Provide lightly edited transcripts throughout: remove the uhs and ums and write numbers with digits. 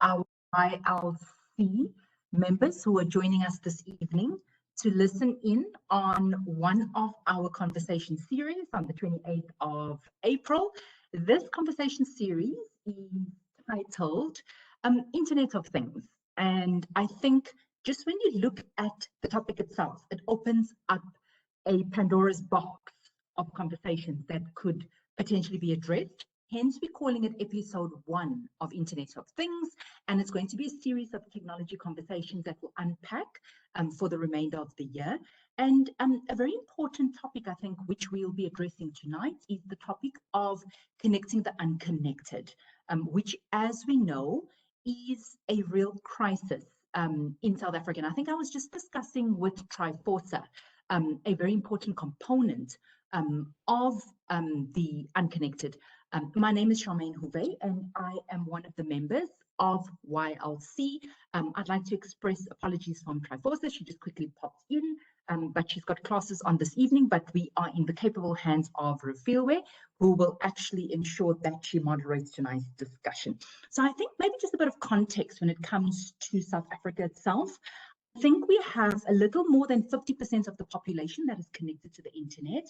our ILC members who are joining us this evening to listen in on one of our conversation series on the 28th of April. This conversation series is titled Internet of Things. And I think just when you look at the topic itself, it opens up a Pandora's box of conversations that could potentially be addressed. Hence, we're calling it episode 1 of Internet of Things, and it's going to be a series of technology conversations that will unpack for the remainder of the year. And a very important topic, I think, which we'll be addressing tonight is the topic of connecting the unconnected, which, as we know, is a real crisis in South Africa. And I think I was just discussing with Phumza, a very important component of the unconnected. My name is Charmaine Houvet, and I am one of the members of YLC. I'd like to express apologies from Phumza. She just quickly popped in, but she's got classes on this evening, but we are in the capable hands of Refilwe, who will actually ensure that she moderates tonight's discussion. So I think maybe just a bit of context when it comes to South Africa itself. I think we have a little more than 50% of the population that is connected to the internet.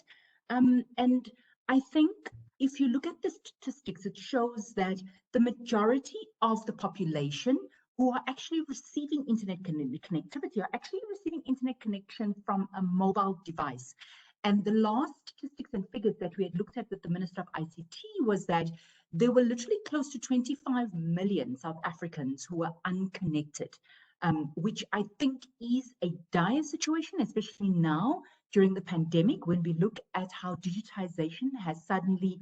And I think if you look at the statistics, it shows that the majority of the population who are actually receiving internet connectivity are actually receiving internet connection from a mobile device. And the last statistics and figures that we had looked at with the Minister of ICT was that there were literally close to 25 million South Africans who are unconnected, which I think is a dire situation, especially now during the pandemic, when we look at how digitization has suddenly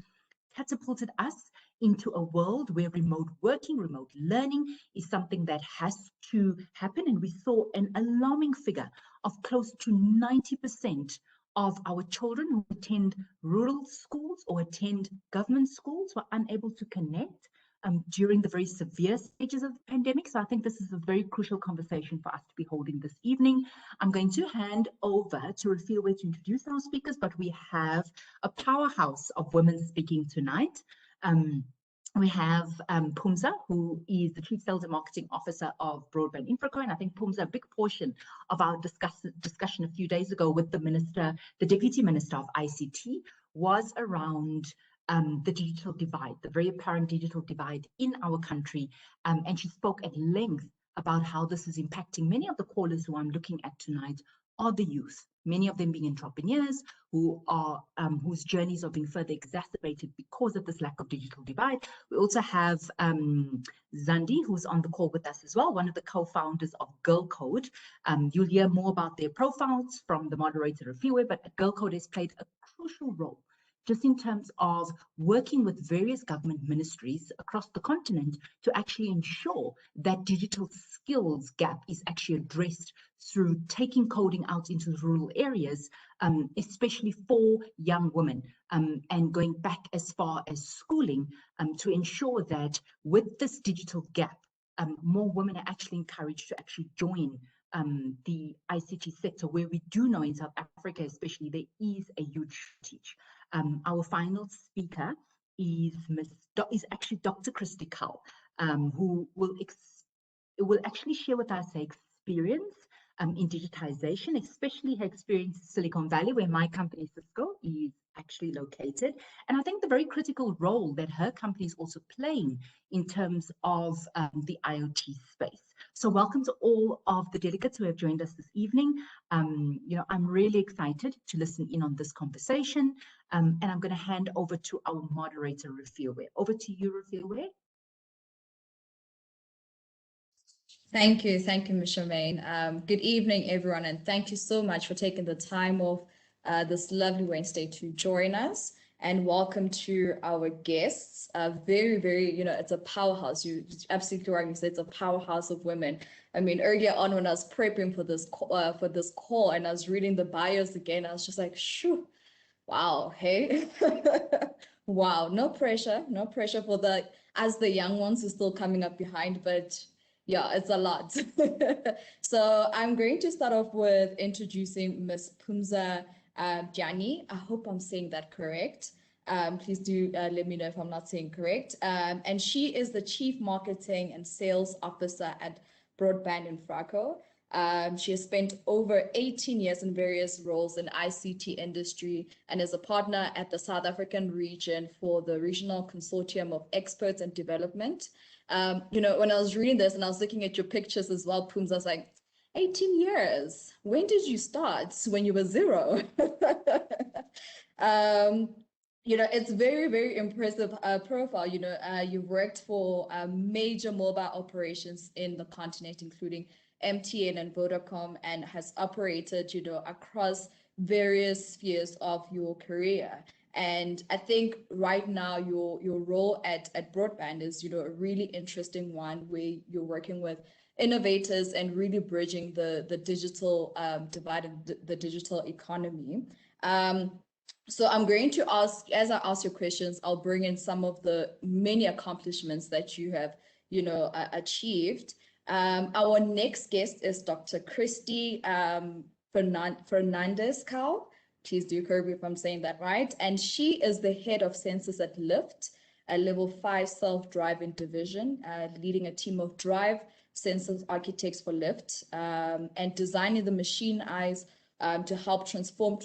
catapulted us into a world where remote working, remote learning is something that has to happen. And we saw an alarming figure of close to 90% of our children who attend rural schools or attend government schools were unable to connect during the very severe stages of the pandemic. So I think this is a very crucial conversation for us to be holding this evening. I'm going to hand over to Refilwe to introduce our speakers, but we have a powerhouse of women speaking tonight. We have Phumza, who is the Chief Sales and Marketing Officer of Broadband Infraco. And I think Phumza, a big portion of our discussion a few days ago with the Minister, the Deputy Minister of ICT, was around the digital divide, the very apparent digital divide in our country. And she spoke at length about how this is impacting many of the callers who I'm looking at tonight are the youth, many of them being entrepreneurs who are whose journeys are being further exacerbated because of this lack of digital divide. We also have Zandile, who's on the call with us as well, one of the co-founders of Girl Code. You'll hear more about their profiles from the moderator Refilwe, but Girl Code has played a crucial role just in terms of working with various government ministries across the continent to actually ensure that digital skills gap is actually addressed through taking coding out into the rural areas, especially for young women, and going back as far as schooling to ensure that with this digital gap, more women are actually encouraged to actually join the ICT sector, where we do know in South Africa especially there is a huge shortage. Our final speaker is actually Dr. Christy, who will actually share with us her experience in digitization, especially her experience in Silicon Valley, where my company Cisco is actually located. And I think the very critical role that her company is also playing in terms of the IoT space. So welcome to all of the delegates who have joined us this evening. I'm really excited to listen in on this conversation. And I'm going to hand over to our moderator, Refilwe. Over to you, Refilwe. Thank you, Ms. Charmaine. Good evening, everyone, and thank you so much for taking the time off this lovely Wednesday to join us. And welcome to our guests. Very, very, it's a powerhouse. You absolutely right. You said it's a powerhouse of women. I mean, earlier on when I was prepping for this call and I was reading the bios again, I was just like, shoo, wow, hey, wow. No pressure for as the young ones who are still coming up behind, but yeah, it's a lot. So I'm going to start off with introducing Ms. Phumza Dyani. I hope I'm saying that correct. Please do let me know if I'm not saying correct. And she is the Chief Marketing and Sales Officer at Broadband in Fraco. She has spent over 18 years in various roles in ICT industry and is a partner at the South African region for the Regional Consortium of Experts and Development. You know, when I was reading this and I was looking at your pictures as well, Phumza, I was like, 18 years. When did you start? When you were 0? You know, it's very, very impressive profile. You know, you've worked for major mobile operations in the continent, including MTN and Vodacom, and has operated, you know, across various spheres of your career. And I think right now your role at Broadband is, you know, a really interesting one where you're working with innovators and really bridging the digital divide and the digital economy. So I'm going to ask, as I ask your questions, I'll bring in some of the many accomplishments that you have, you know, achieved. Our next guest is Dr. Christy Fernandez-CullMs. Please do correct me if I'm saying that right. And she is the head of sensors at Lyft, a level 5 self-driving division, leading a team of drive sensors architects for Lyft, and designing the machine eyes to help transform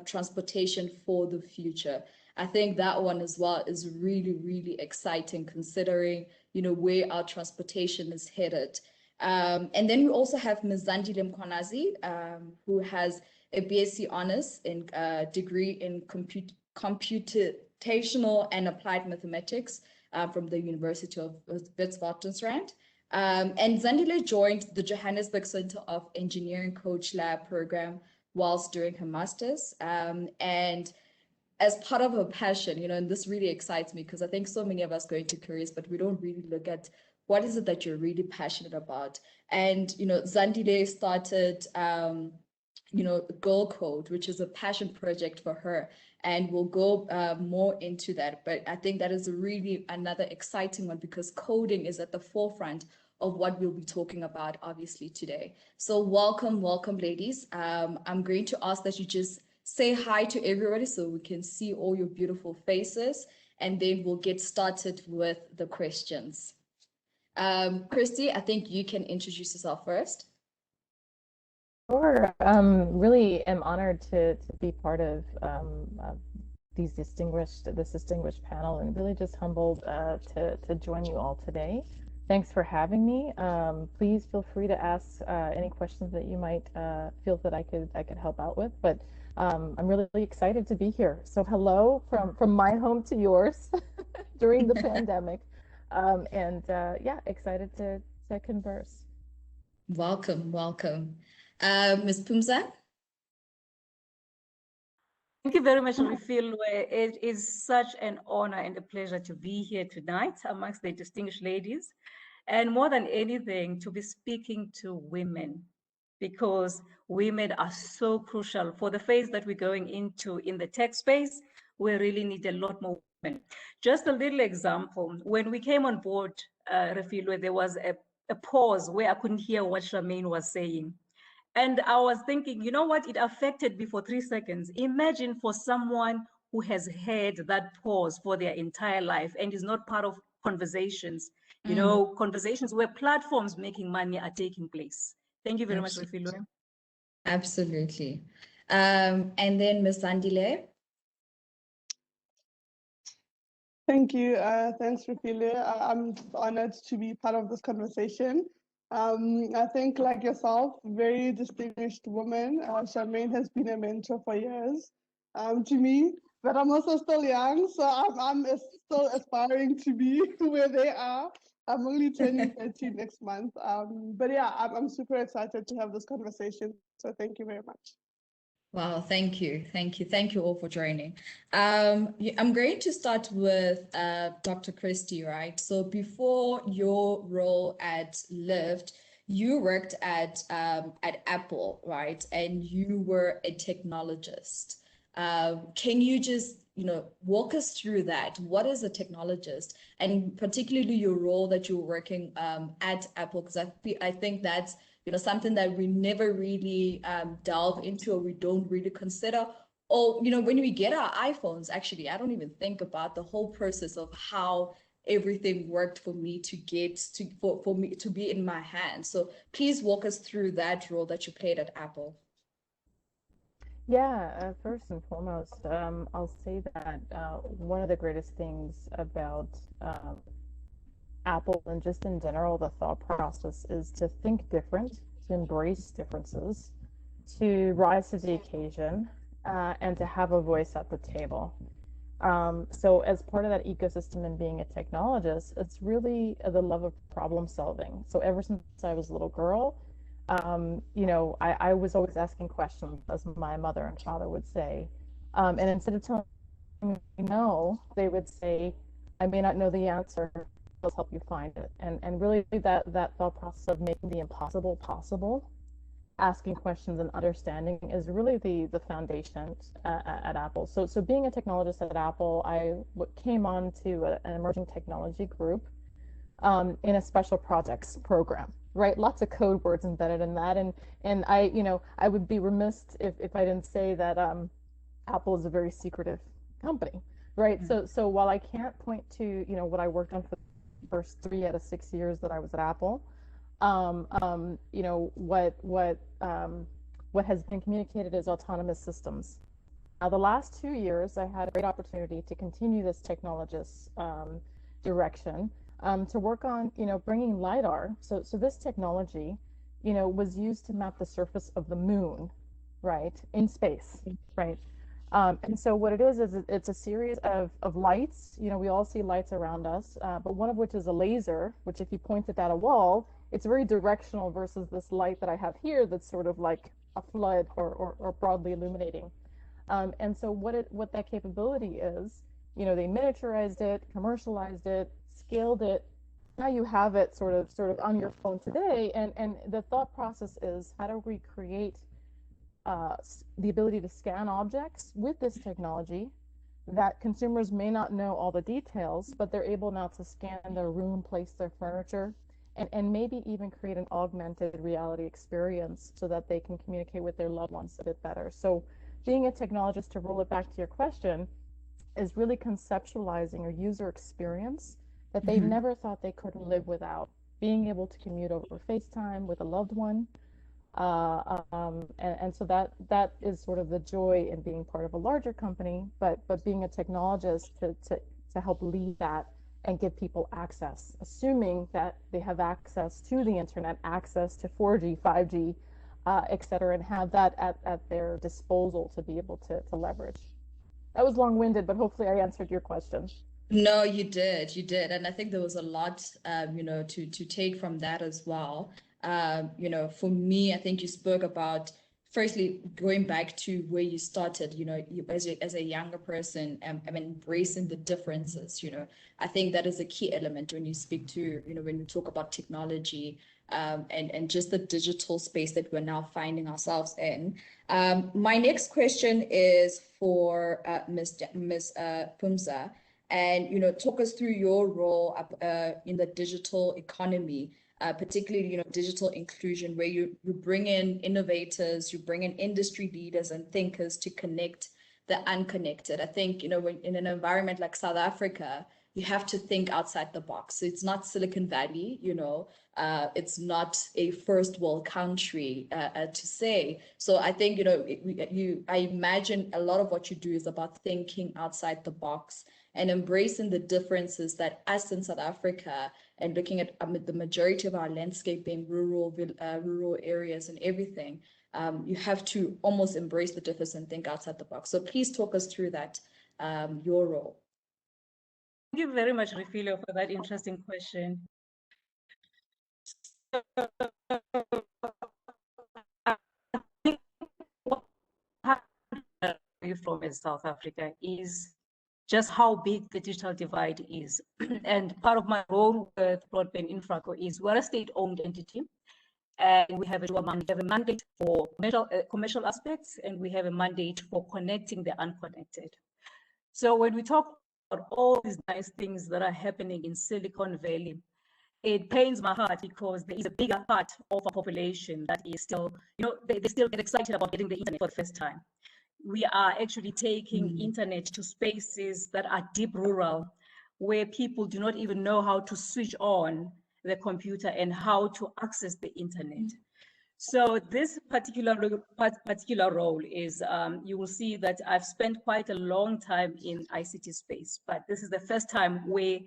transportation for the future. I think that one as well is really, really exciting considering, you know, where our transportation is headed. And then we also have Ms. Zandile Mkwanazi, who has a BSc honors in degree in computational and applied mathematics from the University of Witwatersrand. And Zandile joined the Johannesburg Center of Engineering Coach Lab program whilst doing her master's. And as part of her passion, you know, and this really excites me because I think so many of us go into careers, but we don't really look at what is it that you're really passionate about. And, you know, Zandile started, you know, Girl Code, which is a passion project for her. And we'll go more into that. But I think that is really another exciting one because coding is at the forefront of what we'll be talking about, obviously, today. So welcome, welcome, ladies. I'm going to ask that you just say hi to everybody so we can see all your beautiful faces, and then we'll get started with the questions. Christy, I think you can introduce yourself first. Sure. Really am honored to be part of this distinguished panel, and really just humbled to join you all today. Thanks for having me. Please feel free to ask any questions that you might feel that I could help out with. But I'm really excited to be here. So hello from my home to yours during the pandemic, and yeah, excited to converse. Welcome, welcome. Ms. Phumza? Thank you very much, Refilwe. It is such an honor and a pleasure to be here tonight amongst the distinguished ladies. And more than anything, to be speaking to women, because women are so crucial for the phase that we're going into in the tech space. We really need a lot more women. Just a little example, when we came on board, Refilwe, there was a pause where I couldn't hear what Charmaine was saying. And I was thinking, you know what? It affected me for 3 seconds. Imagine for someone who has had that pause for their entire life and is not part of conversations, you know, conversations where platforms making money are taking place. Thank you very much, Refilwe. Absolutely. And then Ms. Zandile. Thank you. Thanks, Refilwe. I'm honored to be part of this conversation. I think, like yourself, very distinguished woman. Charmaine has been a mentor for years to me, but I'm also still young, so I'm still aspiring to be where they are. I'm only turning 30 next month. But yeah, I'm super excited to have this conversation. So thank you very much. Wow, thank you. Thank you. Thank you all for joining. I'm going to start with Dr. Christy, right? So before your role at Lyft, you worked at Apple, right? And you were a technologist. Can you just, you know, walk us through that? What is a technologist? And particularly your role that you're working at Apple, because I think that's, you know, something that we never really delve into or we don't really consider, Or, when we get our iPhones, actually, I don't even think about the whole process of how everything worked for me to get to for me to be in my hands. So please walk us through that role that you played at Apple. Yeah, first and foremost, I'll say that one of the greatest things about Apple and just in general, the thought process is to think different, to embrace differences, to rise to the occasion, and to have a voice at the table. So as part of that ecosystem and being a technologist, it's really the love of problem solving. So ever since I was a little girl, I was always asking questions, as my mother and father would say. And instead of telling me no, they would say, I may not know the answer, let's help you find it. And really that thought process of making the impossible possible, asking questions and understanding is really the foundation at Apple. So being a technologist at Apple, I came on to an emerging technology group in a special projects program, right? Lots of code words embedded in that. And I would be remiss if I didn't say that Apple is a very secretive company, right? So while I can't point to, what I worked on for the first 3 out of 6 years that I was at Apple, what has been communicated is autonomous systems. Now, the last 2 years, I had a great opportunity to continue this technologist direction to work on, bringing LiDAR. So this technology, was used to map the surface of the moon, right, in space, right? And so what it is it's a series of lights. We all see lights around us, but one of which is a laser, which if you point it at a wall, it's very directional versus this light that I have here that's sort of like a flood or broadly illuminating. And so what that capability is, they miniaturized it, commercialized it, scaled it. Now you have it sort of on your phone today. And the thought process is, how do we create the ability to scan objects with this technology that consumers may not know all the details, but they're able now to scan their room, place their furniture, and maybe even create an augmented reality experience so that they can communicate with their loved ones a bit better. So being a technologist, to roll it back to your question, is really conceptualizing a user experience that they never thought they could live without. Being able to commute over FaceTime with a loved one. And so that is sort of the joy in being part of a larger company, but being a technologist to help lead that and give people access, assuming that they have access to the internet, access to 4G, 5G, et cetera, and have that at their disposal to be able to leverage. That was long-winded, but hopefully I answered your question. No, you did. And I think there was a lot, to take from that as well. For me, I think you spoke about, firstly, going back to where you started, you, as a younger person, embracing the differences, I think that is a key element when you speak to, when we talk about technology, and just the digital space that we're now finding ourselves in. My next question is for Ms. Phumza, and talk us through your role in the digital economy, particularly digital inclusion, where you bring in innovators, you bring in industry leaders and thinkers to connect the unconnected. I think when in an environment like South Africa, you have to think outside the box. So it's not Silicon Valley, it's not a first world country to say. So I think I imagine a lot of what you do is about thinking outside the box and embracing the differences that us in South Africa, and looking at the majority of our landscape being rural areas and everything, you have to almost embrace the difference and think outside the box. So please talk us through that, your role. Thank you very much, Refilio, for that interesting question. What happened from South Africa is just how big the digital divide is. And part of my role with Broadband Infraco is we're a state-owned entity, and we have a mandate for commercial aspects, and we have a mandate for connecting the unconnected. So when we talk about all these nice things that are happening in Silicon Valley, it pains my heart because there is a bigger part of our population that is still, they still get excited about getting the internet for the first time. we are actually taking internet to spaces that are deep rural, where people do not even know how to switch on the computer and how to access the internet. So this particular role is, you will see that I've spent quite a long time in ICT space, but this is the first time where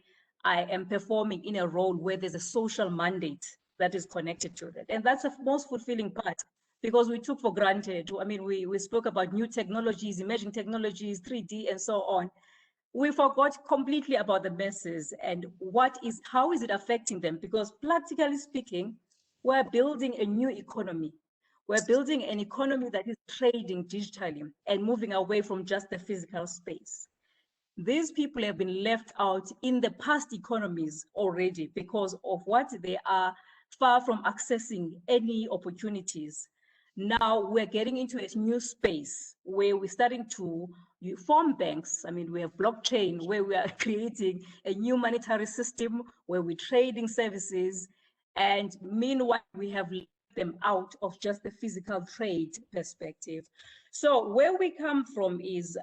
I am performing in a role where there's a social mandate that is connected to it. And that's the most fulfilling part, because we took for granted, I mean, we spoke about new technologies, emerging technologies, 3D and so on. We forgot completely about the masses and how is it affecting them? Because practically speaking, we're building a new economy. We're building an economy that is trading digitally and moving away from just the physical space. These people have been left out in the past economies already because of what they are far from accessing any opportunities. Now we're getting into a new space where we're starting to form banks. I mean, we have blockchain where we are creating a new monetary system where we're trading services. And meanwhile, we have left them out of just the physical trade perspective. So where we come from is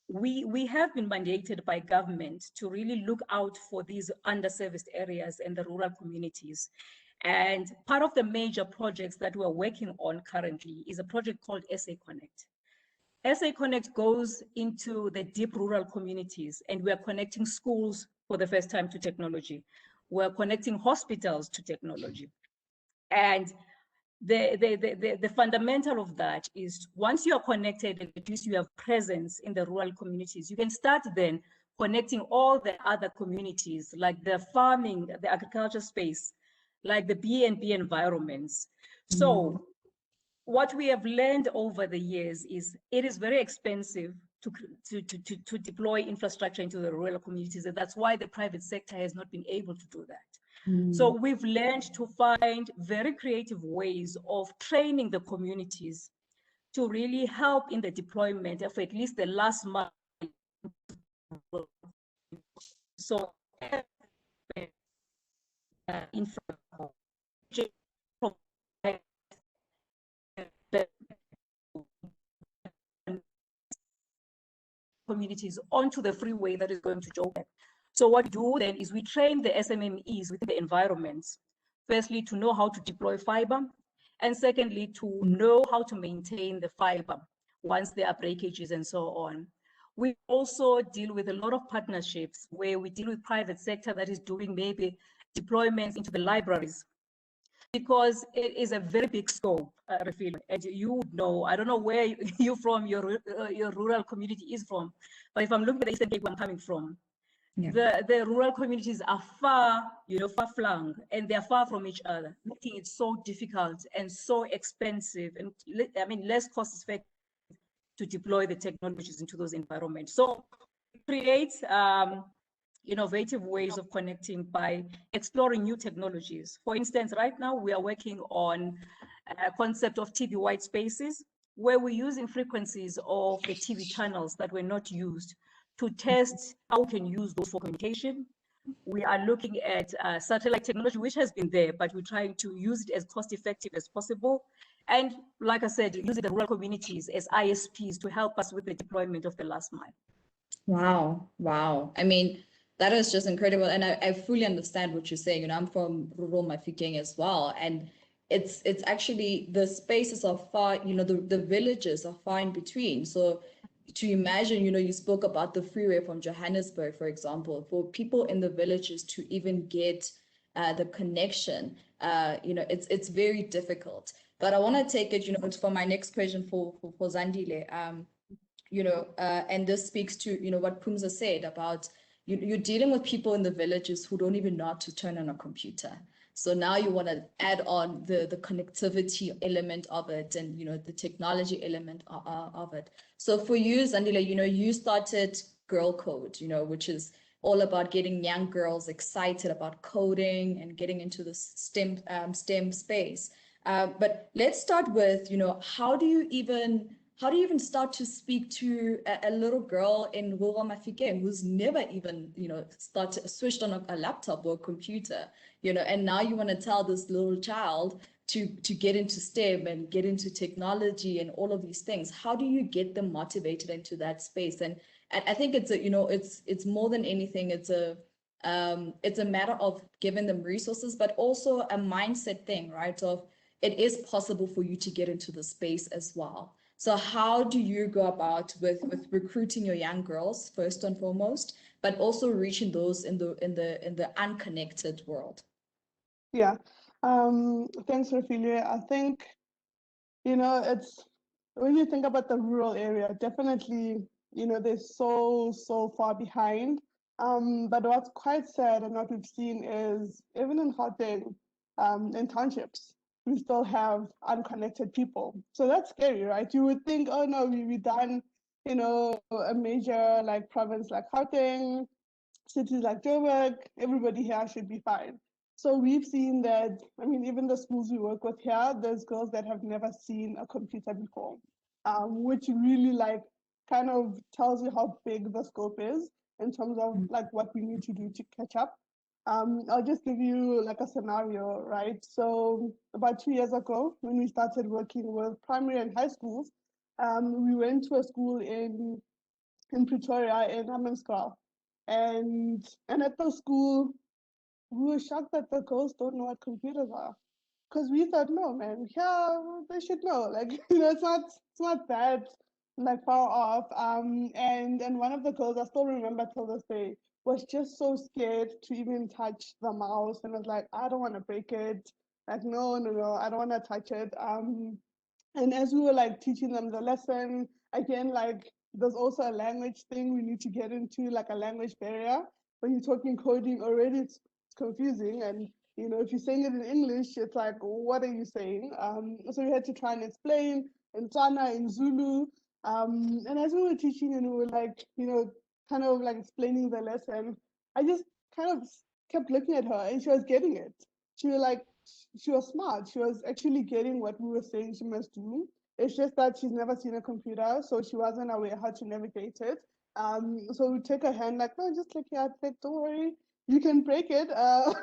we have been mandated by government to really look out for these underserviced areas and the rural communities. And part of the major projects that we're working on currently is a project called SA Connect. SA Connect goes into the deep rural communities, and we're connecting schools for the first time to technology. We're connecting hospitals to technology. And the fundamental of that is once you are connected and at least you have presence in the rural communities, you can start then connecting all the other communities like the farming, the agriculture space, like the B&B environments. So what we have learned over the years is it is very expensive to deploy infrastructure into the rural communities, and that's why the private sector has not been able to do that. So we've learned to find very creative ways of training the communities to really help in the deployment of at least the last mile. So communities onto the freeway that is going to Joburg. So what we do then is we train the SMMEs within the environments, firstly, to know how to deploy fiber, and secondly, to know how to maintain the fiber once there are breakages and so on. We also deal with a lot of partnerships where we deal with private sector that is doing maybe deployments into the libraries, because it is a very big scope, Refil, and you know, I don't know where you from, your rural community is from, but if I'm looking at the Eastern Cape where I'm coming from, the rural communities are far, far flung, and they're far from each other, making it so difficult and so expensive, and I mean, less cost effective to deploy the technologies into those environments. So create innovative ways of connecting by exploring new technologies. For instance, right now we are working on a concept of TV white spaces, where we're using frequencies of the TV channels that were not used to test how we can use those for communication. We are looking at satellite technology, which has been there, but we're trying to use it as cost effective as possible. And like I said, using the rural communities as ISPs to help us with the deployment of the last mile. Wow, wow. I mean, that is just incredible. And I fully understand what you're saying. I'm from rural Mafikeng as well. And it's actually, the spaces are far, the villages are far in between. So to imagine, you spoke about the freeway from Johannesburg, for example, for people in the villages to even get the connection, it's very difficult. But I want to take it, for my next question for Zandile, and this speaks to, what Phumza said about you're dealing with people in the villages who don't even know how to turn on a computer. So now you want to add on the connectivity element of it and, the technology element of it. So for you, Zandile, you started Girl Code, which is all about getting young girls excited about coding and getting into the STEM space. But let's start with, how do you even start to speak to a little girl in rural Mafikeng who's never even, switched on a laptop or a computer, and now you want to tell this little child to get into STEM and get into technology and all of these things? How do you get them motivated into that space? And I think it's a, it's more than anything, it's a matter of giving them resources, but also a mindset thing, right? Of it is possible for you to get into the space as well. So how do you go about with recruiting your young girls first and foremost, but also reaching those in the unconnected world? Yeah. Thanks, Raphaelia. I think, it's when you think about the rural area, definitely, they're so far behind. But what's quite sad and what we've seen is even in Gauteng, in townships, we still have unconnected people. So that's scary, right? You would think, oh no, we done, a major like province like Gauteng, cities like Joburg, everybody here should be fine. So we've seen that, I mean, even the schools we work with here, there's girls that have never seen a computer before, which really like kind of tells you how big the scope is in terms of like what we need to do to catch up. I'll just give you like a scenario, right? So about 2 years ago, when we started working with primary and high schools, we went to a school in Pretoria in Hammanskraal. And at the school, we were shocked that the girls don't know what computers are. Because we thought, no, man, yeah, they should know. Like, it's not that like far off. And one of the girls, I still remember till this day, was just so scared to even touch the mouse and was like, I don't want to break it. Like, no, no, no, I don't want to touch it. And as we were like teaching them the lesson, again, like there's also a language thing we need to get into, like a language barrier. When you're talking coding already, it's confusing. And, if you're saying it in English, it's like, what are you saying? So we had to try and explain in Tswana, in Zulu. And as we were teaching and we were like, kind of like explaining the lesson, I just kind of kept looking at her and she was getting it. She was like, she was smart. She was actually getting what we were saying she must do. It's just that she's never seen a computer, so she wasn't aware how to navigate it. So we take her hand, like, no, just click here, click, don't worry, you can break it.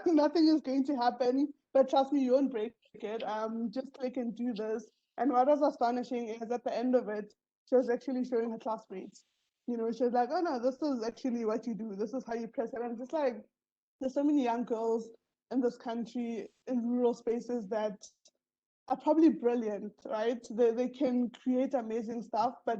Nothing is going to happen, but trust me, you won't break it. Just click and do this. And what was astonishing is at the end of it, she was actually showing her classmates. She was like, oh no, this is actually what you do. This is how you press it. I'm just like, there's so many young girls in this country in rural spaces that are probably brilliant, right? They can create amazing stuff, but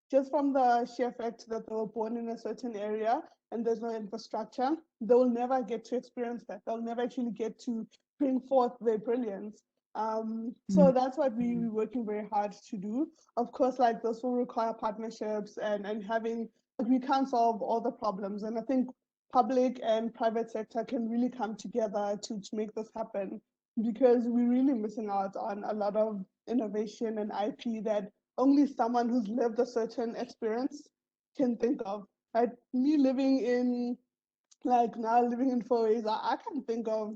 just from the sheer fact that they were born in a certain area and there's no infrastructure, they will never get to experience that. They'll never actually get to bring forth their brilliance. So that's what we're working very hard to do. Of course, like this will require partnerships and having, like, we can't solve all the problems. And I think public and private sector can really come together to make this happen, because we're really missing out on a lot of innovation and IP that only someone who's lived a certain experience can think of. Like me living in, like now living in 4As, I can think of,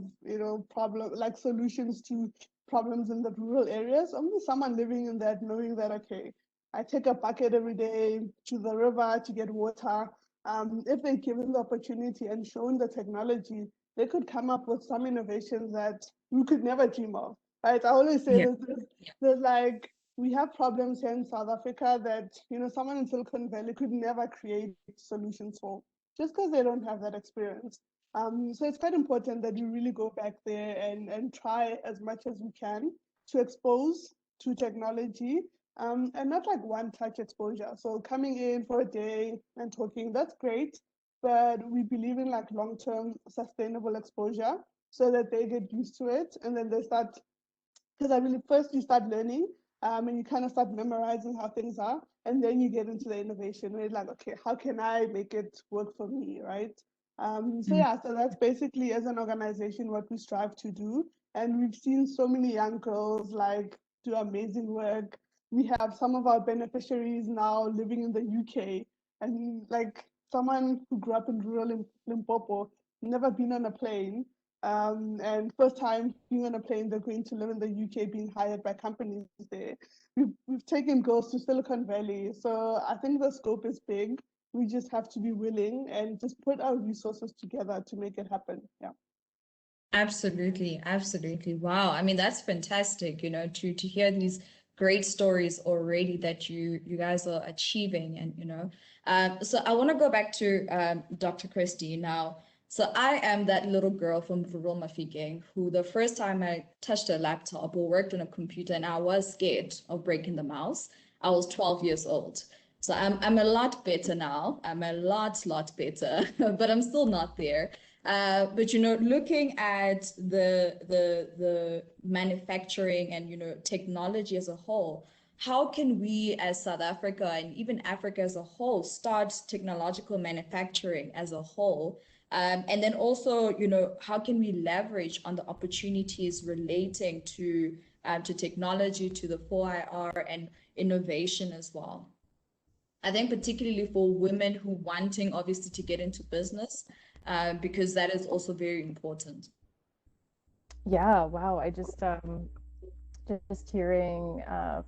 problem like solutions to problems in the rural areas. Only someone living in that knowing that, okay, I take a bucket every day to the river to get water. If they're given the opportunity and shown the technology, they could come up with some innovations that we could never dream of. Right? I always say there's like, we have problems here in South Africa that, someone in Silicon Valley could never create solutions for, just because they don't have that experience. So it's quite important that we really go back there and try as much as we can to expose to technology, and not like one touch exposure. So coming in for a day and talking, that's great, but we believe in like long-term sustainable exposure so that they get used to it and then they start, because I believe first you start learning, and you kind of start memorizing how things are, and then you get into the innovation where you're like, okay, how can I make it work for me, right? So yeah, so that's basically as an organization what we strive to do, and we've seen so many young girls like do amazing work. We have some of our beneficiaries now living in the UK, and like someone who grew up in rural Limpopo, never been on a plane, and first time being on a plane, they're going to live in the UK, being hired by companies there. We've taken girls to Silicon Valley. So I think the scope is big. We just have to be willing and just put our resources together to make it happen. Yeah. Absolutely, absolutely. Wow. I mean, that's fantastic, to hear these great stories already that you guys are achieving and. So I want to go back to Dr. Christy now. So I am that little girl from Rural Mafeking who the first time I touched a laptop or worked on a computer and I was scared of breaking the mouse, I was 12 years old. So I'm a lot better now. I'm a lot better, but I'm still not there. But looking at the manufacturing and technology as a whole, how can we as South Africa and even Africa as a whole start technological manufacturing as a whole? And then also, how can we leverage on the opportunities relating to technology, to the 4IR and innovation as well? I think particularly for women who wanting obviously to get into business, because that is also very important. Yeah, wow. I just hearing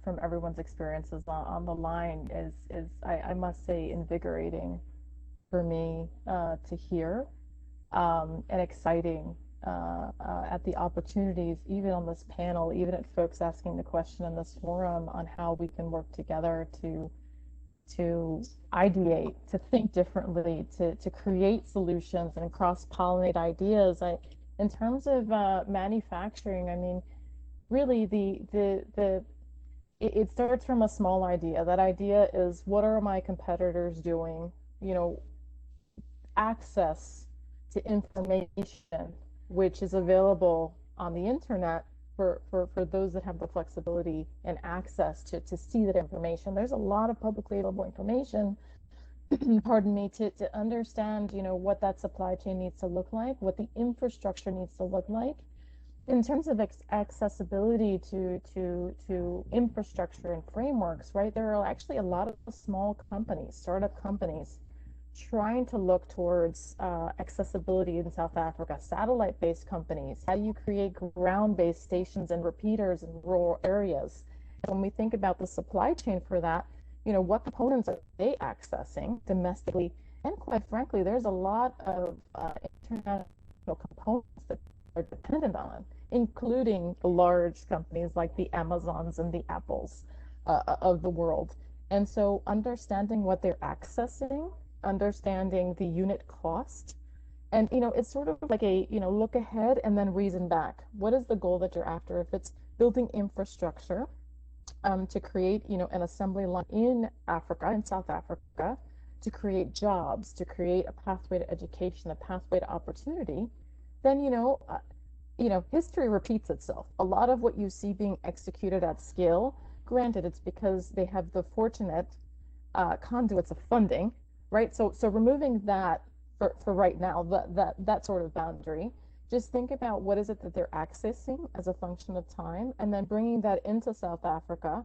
from everyone's experiences on the line is I must say invigorating for me to hear, and exciting at the opportunities, even on this panel, even at folks asking the question in this forum on how we can work together to ideate, to think differently, to create solutions and cross-pollinate ideas. In terms of manufacturing, I mean, really it starts from a small idea. That idea is, what are my competitors doing? Access to information which is available on the internet for those that have the flexibility and access to see that information. There's a lot of publicly available information, pardon me, to understand, what that supply chain needs to look like, what the infrastructure needs to look like. In terms of accessibility to infrastructure and frameworks, right? There are actually a lot of small companies, startup companies, trying to look towards accessibility in South Africa, satellite-based companies. How do you create ground-based stations and repeaters in rural areas? And when we think about the supply chain for that, what components are they accessing domestically? And quite frankly, there's a lot of international components that are dependent on, including the large companies like the Amazons and the Apples of the world. And so understanding what they're accessing, understanding the unit cost, and it's sort of like a look ahead and then reason back. What is the goal that you're after? If it's building infrastructure to create an assembly line in Africa, in South Africa, to create jobs, to create a pathway to education, a pathway to opportunity, then history repeats itself. A lot of what you see being executed at scale, granted, it's because they have the fortunate conduits of funding, right? So removing that for right now, that sort of boundary, just think about what is it that they're accessing as a function of time, and then bringing that into South Africa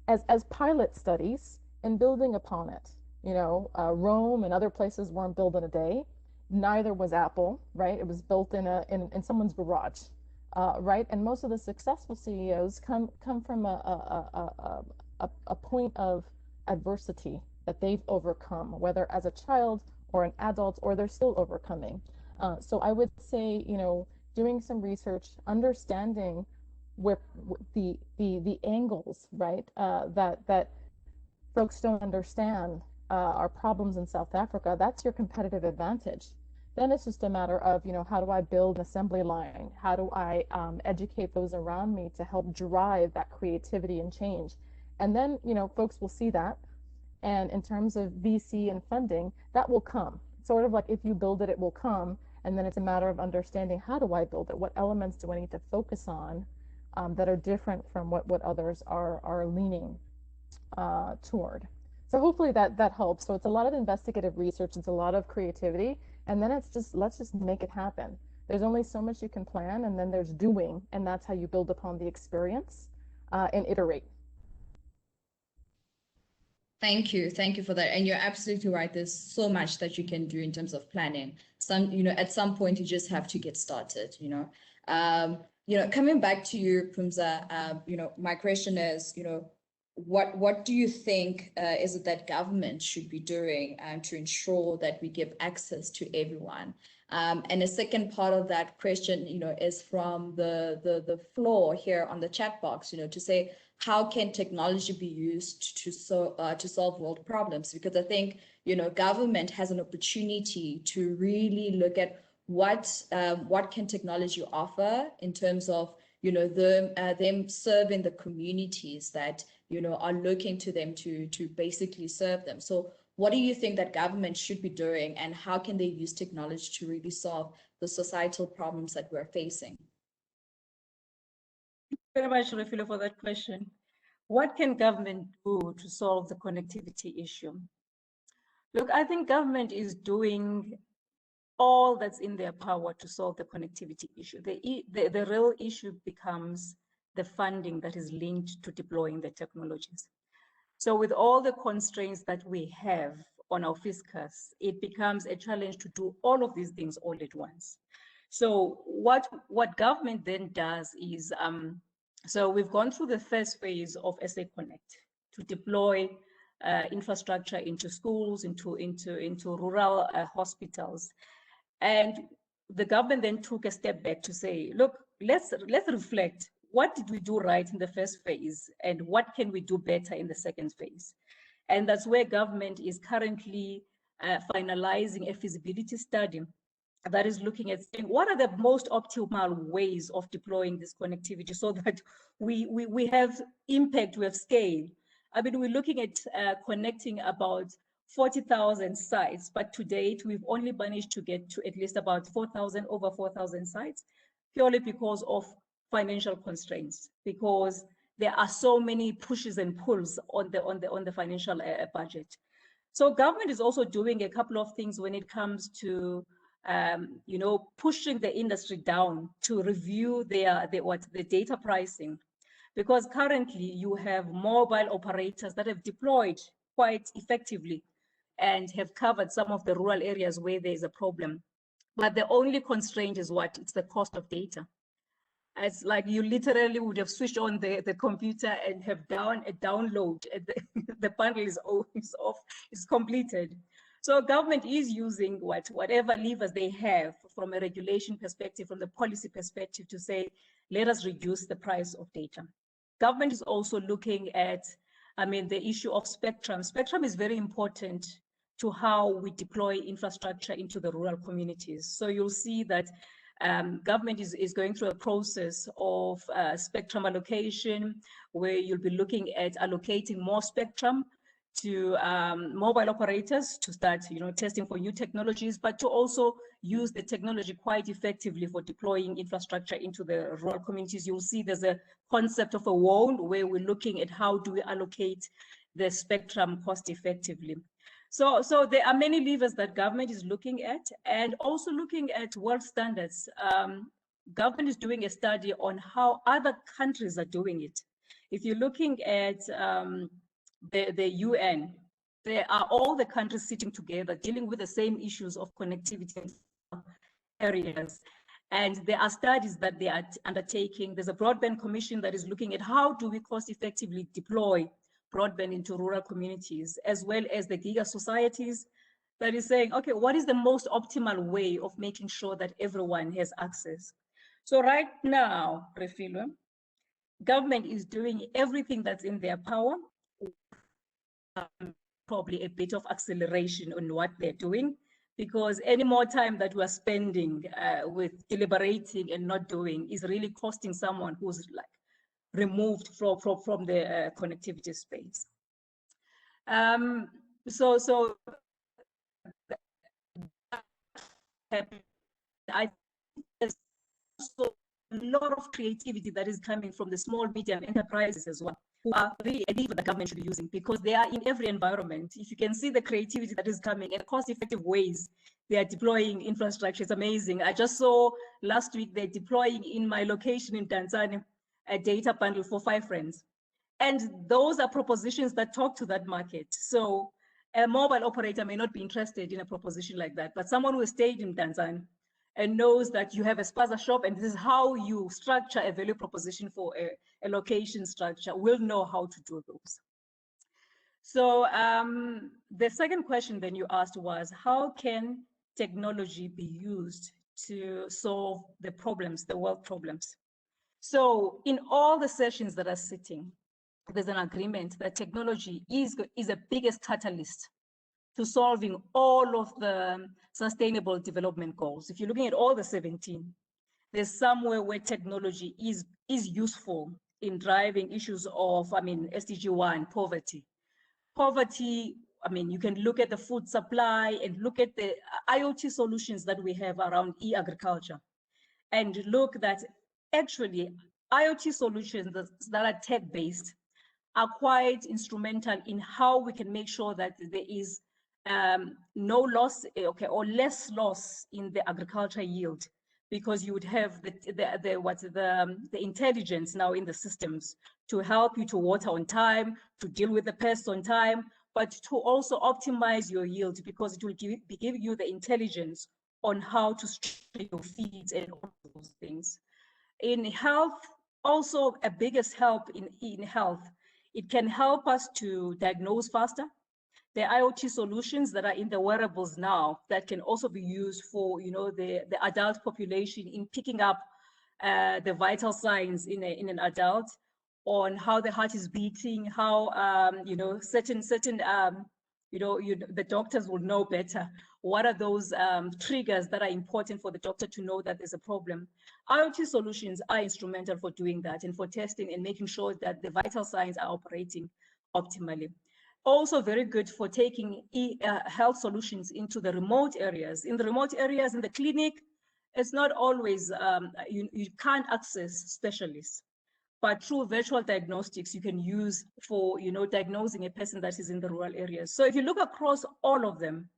as pilot studies and building upon it. Rome and other places weren't built in a day. Neither was Apple, right? It was built in someone's garage, right? And most of the successful CEOs come from a point of adversity that they've overcome, whether as a child or an adult, or they're still overcoming. So I would say, doing some research, understanding where the angles, right, that folks don't understand are problems in South Africa. That's your competitive advantage. Then it's just a matter of, how do I build an assembly line? How do I educate those around me to help drive that creativity and change? And then, folks will see that. And in terms of VC and funding, that will come. Sort of like, if you build it, it will come. And then it's a matter of understanding, how do I build it? What elements do I need to focus on that are different from what others are leaning toward? So hopefully that helps. So it's a lot of investigative research, it's a lot of creativity, and then it's just, let's just make it happen. There's only so much you can plan, and then there's doing, and that's how you build upon the experience and iterate. Thank you for that. And you're absolutely right. There's so much that you can do in terms of planning. At some point you just have to get started. Coming back to you, Phumza, my question is, what do you think is it that government should be doing to ensure that we give access to everyone? And a second part of that question, is from the floor here on the chat box, to say, how can technology be used to solve world problems? Because I think, government has an opportunity to really look at what can technology offer in terms of, them serving the communities that, are looking to them to basically serve them. So what do you think that government should be doing, and how can they use technology to really solve the societal problems that we're facing? Very much, Refilo, for that question. What can government do to solve the connectivity issue? Look, I think government is doing all that's in their power to solve the connectivity issue. The real issue becomes the funding that is linked to deploying the technologies. So with all the constraints that we have on our fiscus, it becomes a challenge to do all of these things all at once. So what government then does is, so we've gone through the first phase of SA Connect to deploy infrastructure into schools, into rural hospitals. And the government then took a step back to say, look, let's reflect. What did we do right in the first phase, and what can we do better in the second phase? And that's where government is currently finalizing a feasibility study that is looking at saying, what are the most optimal ways of deploying this connectivity so that we have impact, we have scale. I mean, we're looking at connecting about 40,000 sites, but to date, we've only managed to get to at least about over 4,000 sites, purely because of financial constraints, because there are so many pushes and pulls on the financial budget. So government is also doing a couple of things when it comes to pushing the industry down to review the data pricing, because currently you have mobile operators that have deployed quite effectively and have covered some of the rural areas where there is a problem. But the only constraint is what? It's the cost of data. It's like you literally would have switched on the computer and have done a download, and the bundle is off, is completed. So government is using whatever levers they have from a regulation perspective, from the policy perspective, to say, let us reduce the price of data. Government is also looking at, the issue of spectrum. Spectrum is very important to how we deploy infrastructure into the rural communities. So you'll see that government is going through a process of spectrum allocation, where you'll be looking at allocating more spectrum to mobile operators to start, testing for new technologies, but to also use the technology quite effectively for deploying infrastructure into the rural communities. You'll see there's a concept of a WOAN, where we're looking at how do we allocate the spectrum cost effectively. So there are many levers that government is looking at, and also looking at world standards. Government is doing a study on how other countries are doing it. If you're looking at the UN, there are all the countries sitting together dealing with the same issues of connectivity in areas. And there are studies that they are undertaking. There's a broadband commission that is looking at how do we cost effectively deploy broadband into rural communities, as well as the giga societies that is saying, okay, what is the most optimal way of making sure that everyone has access? So right now, Refilo, government is doing everything that's in their power, probably a bit of acceleration on what they're doing, because any more time that we're spending with deliberating and not doing is really costing someone who's like removed from the connectivity space. So I think there's also a lot of creativity that is coming from the small, medium enterprises as well, who are really a lever the government should be using, because they are in every environment. If you can see the creativity that is coming and cost-effective ways they are deploying infrastructure, it's amazing. I just saw last week they're deploying in my location in Tanzania a data bundle for 5 friends. And those are propositions that talk to that market. So a mobile operator may not be interested in a proposition like that, but someone who has stayed in Tanzania and knows that you have a spaza shop and this is how you structure a value proposition for a location structure will know how to do those. So the second question then you asked was, how can technology be used to solve the problems, the world problems. So in all the sessions that are sitting, there's an agreement that technology is the biggest catalyst to solving all of the sustainable development goals. If you're looking at all the 17, there's somewhere where technology is useful in driving issues of, SDG 1, poverty. Poverty, you can look at the food supply and look at the IoT solutions that we have around e-agriculture and look that actually IoT solutions that are tech-based are quite instrumental in how we can make sure that there is no loss, or less loss in the agriculture yield, because you would have the intelligence now in the systems to help you to water on time, to deal with the pests on time, but to also optimize your yield, because it will be giving you the intelligence on how to structure your feeds and all those things. In health, also a biggest help in health, it can help us to diagnose faster. The IoT solutions that are in the wearables now that can also be used for, the adult population in picking up the vital signs in an adult, on how the heart is beating, how the doctors will know better. What are those triggers that are important for the doctor to know that there's a problem? IoT solutions are instrumental for doing that and for testing and making sure that the vital signs are operating optimally. Also very good for taking health solutions into the remote areas. In the remote areas, in the clinic, it's not always, you can't access specialists. But through virtual diagnostics, you can use for, diagnosing a person that is in the rural areas. So if you look across all of them,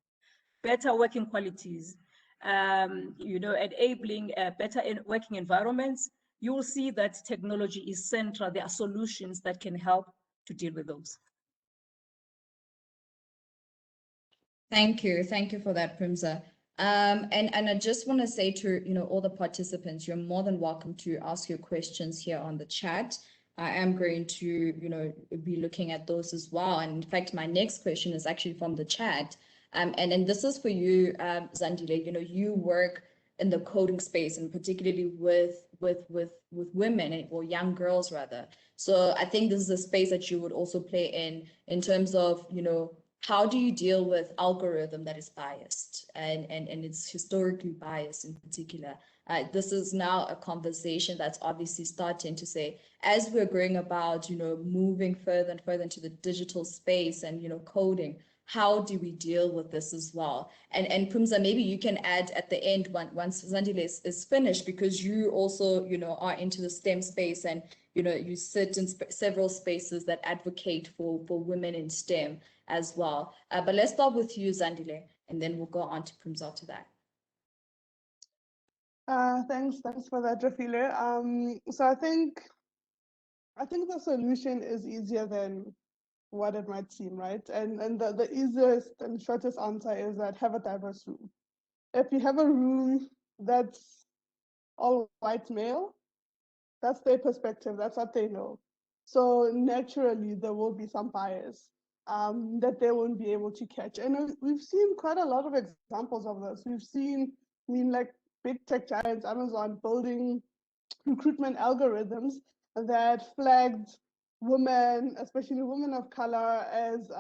better working qualities, enabling better working environments, you will see that technology is central. There are solutions that can help to deal with those. Thank you for that, Phumza. And I just want to say to all the participants, you're more than welcome to ask your questions here on the chat. I am going to be looking at those as well. And in fact, my next question is actually from the chat. And this is for you, Zandile. You work in the coding space, and particularly with women, or young girls rather. So I think this is a space that you would also play in terms of how do you deal with algorithm that is biased and it's historically biased in particular? This is now a conversation that's obviously starting to say, as we're going about, moving further and further into the digital space and, coding, how do we deal with this as well? And Phumza, maybe you can add at the end once Zandile is finished, because you also, are into the STEM space and, you sit in several spaces that advocate for women in STEM as well. But let's start with you, Zandile, and then we'll go on to Phumza after that. Thanks for that, Rafile. So I think the solution is easier than what it might seem, right? And the easiest and shortest answer is that have a diverse room. If you have a room that's all white male, that's their perspective, that's what they know. So naturally there will be some bias that they won't be able to catch. And we've seen quite a lot of examples of this. We've seen, like big tech giants, Amazon, building recruitment algorithms that flagged women, especially women of color, as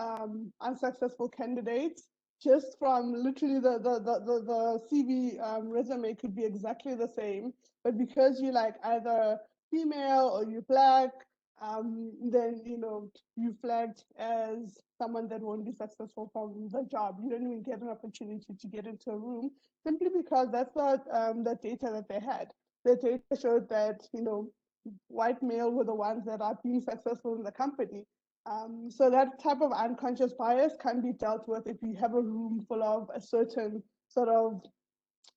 unsuccessful candidates, just from literally the CV resume could be exactly the same, but because you like either female or you Black, then you flagged as someone that won't be successful from the job. You don't even get an opportunity to get into a room, simply because that's not the data that they had. The data showed that white male were the ones that are being successful in the company. So that type of unconscious bias can be dealt with if you have a room full of a certain sort of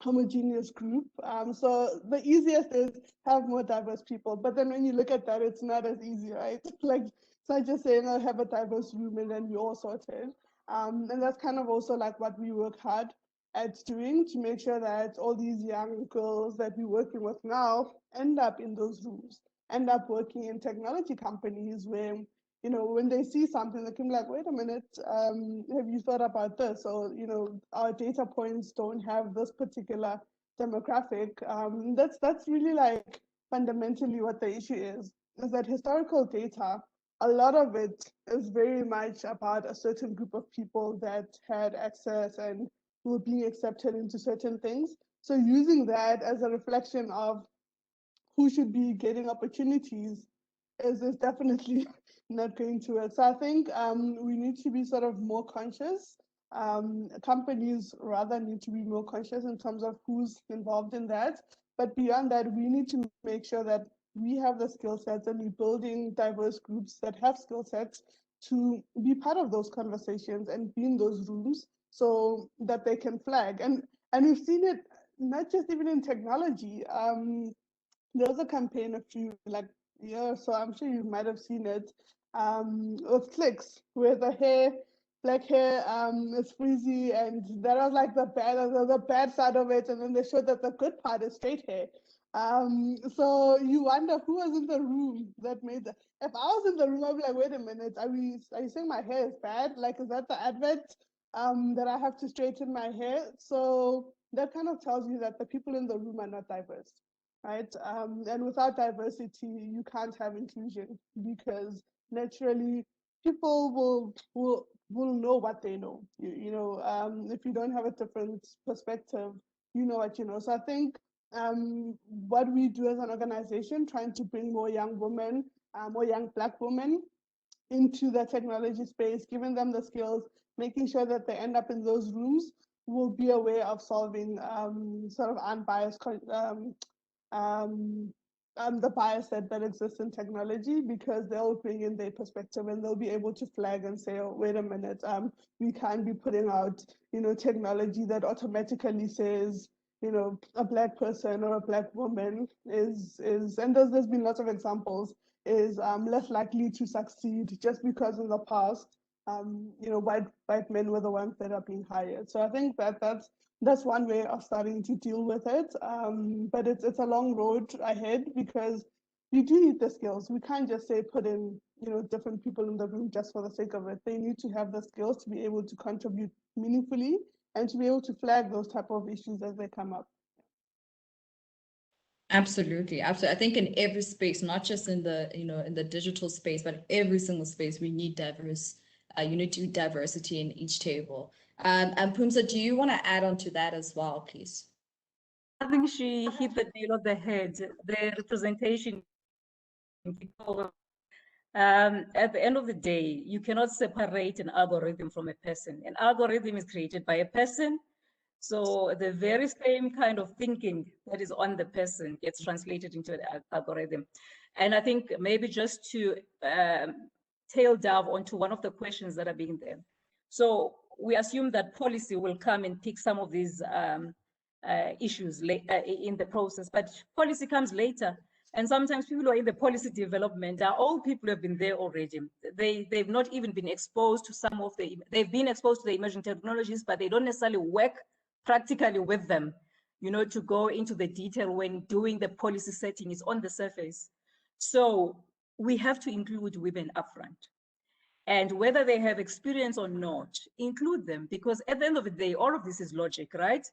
homogeneous group. So the easiest is have more diverse people, but then when you look at that, it's not as easy, right? Like, it's not just saying, oh, have a diverse room and then we all sorted. And that's kind of also like what we work hard at doing, to make sure that all these young girls that we're working with now end up in those rooms, end up working in technology companies where you know, when they see something, they can be like, wait a minute, have you thought about this? Or, you know, our data points don't have this particular demographic. That's really like fundamentally what the issue is that historical data, a lot of it is very much about a certain group of people that had access and who were being accepted into certain things. So using that as a reflection of who should be getting opportunities is definitely not going to work. So I think we need to be sort of more conscious. Companies rather need to be more conscious in terms of who's involved in that. But beyond that, we need to make sure that we have the skill sets and we're building diverse groups that have skill sets to be part of those conversations and be in those rooms so that they can flag. And we've seen it not just even in technology. There was a campaign a few years, so I'm sure you might have seen it, with clicks where the hair, black hair, is frizzy, and that was like the bad side of it, and then they showed that the good part is straight hair. So you wonder who was in the room that made that. If I was in the room, I'd be like, wait a minute, are you saying my hair is bad? Like, is that the advert that I have to straighten my hair? So that kind of tells you that the people in the room are not diverse, right? And without diversity, you can't have inclusion because naturally people will know what they know. If you don't have a different perspective, you know what you know. So I think what we do as an organization, trying to bring more young women, more young Black women into the technology space, giving them the skills, making sure that they end up in those rooms will be a way of solving sort of unbiased the bias that exists in technology, because they'll bring in their perspective and they'll be able to flag and say, oh, wait a minute, we can't be putting out, technology that automatically says, a Black person or a Black woman is and there's been lots of examples, is less likely to succeed just because in the past, white men were the ones that are being hired. So I think that's one way of starting to deal with it. But it's a long road ahead because you do need the skills. We can't just say put in, different people in the room just for the sake of it. They need to have the skills to be able to contribute meaningfully and to be able to flag those type of issues as they come up. Absolutely, absolutely. I think in every space, not just in the, in the digital space, but every single space, we need diversity in each table. And Phumza, do you want to add on to that as well, please? I think she hit the nail on the head. The representation, because at the end of the day, you cannot separate an algorithm from a person. An algorithm is created by a person. So the very same kind of thinking that is on the person gets translated into an algorithm. And I think maybe just to tail dive onto one of the questions that are being there. So we assume that policy will come and pick some of these issues in the process, but policy comes later. And sometimes people who are in the policy development are all people who have been there already. They've not even been exposed to they've been exposed to the emerging technologies, but they don't necessarily work practically with them, to go into the detail when doing the policy setting is on the surface. So we have to include women upfront. And whether they have experience or not, include them, because at the end of the day, all of this is logic, right?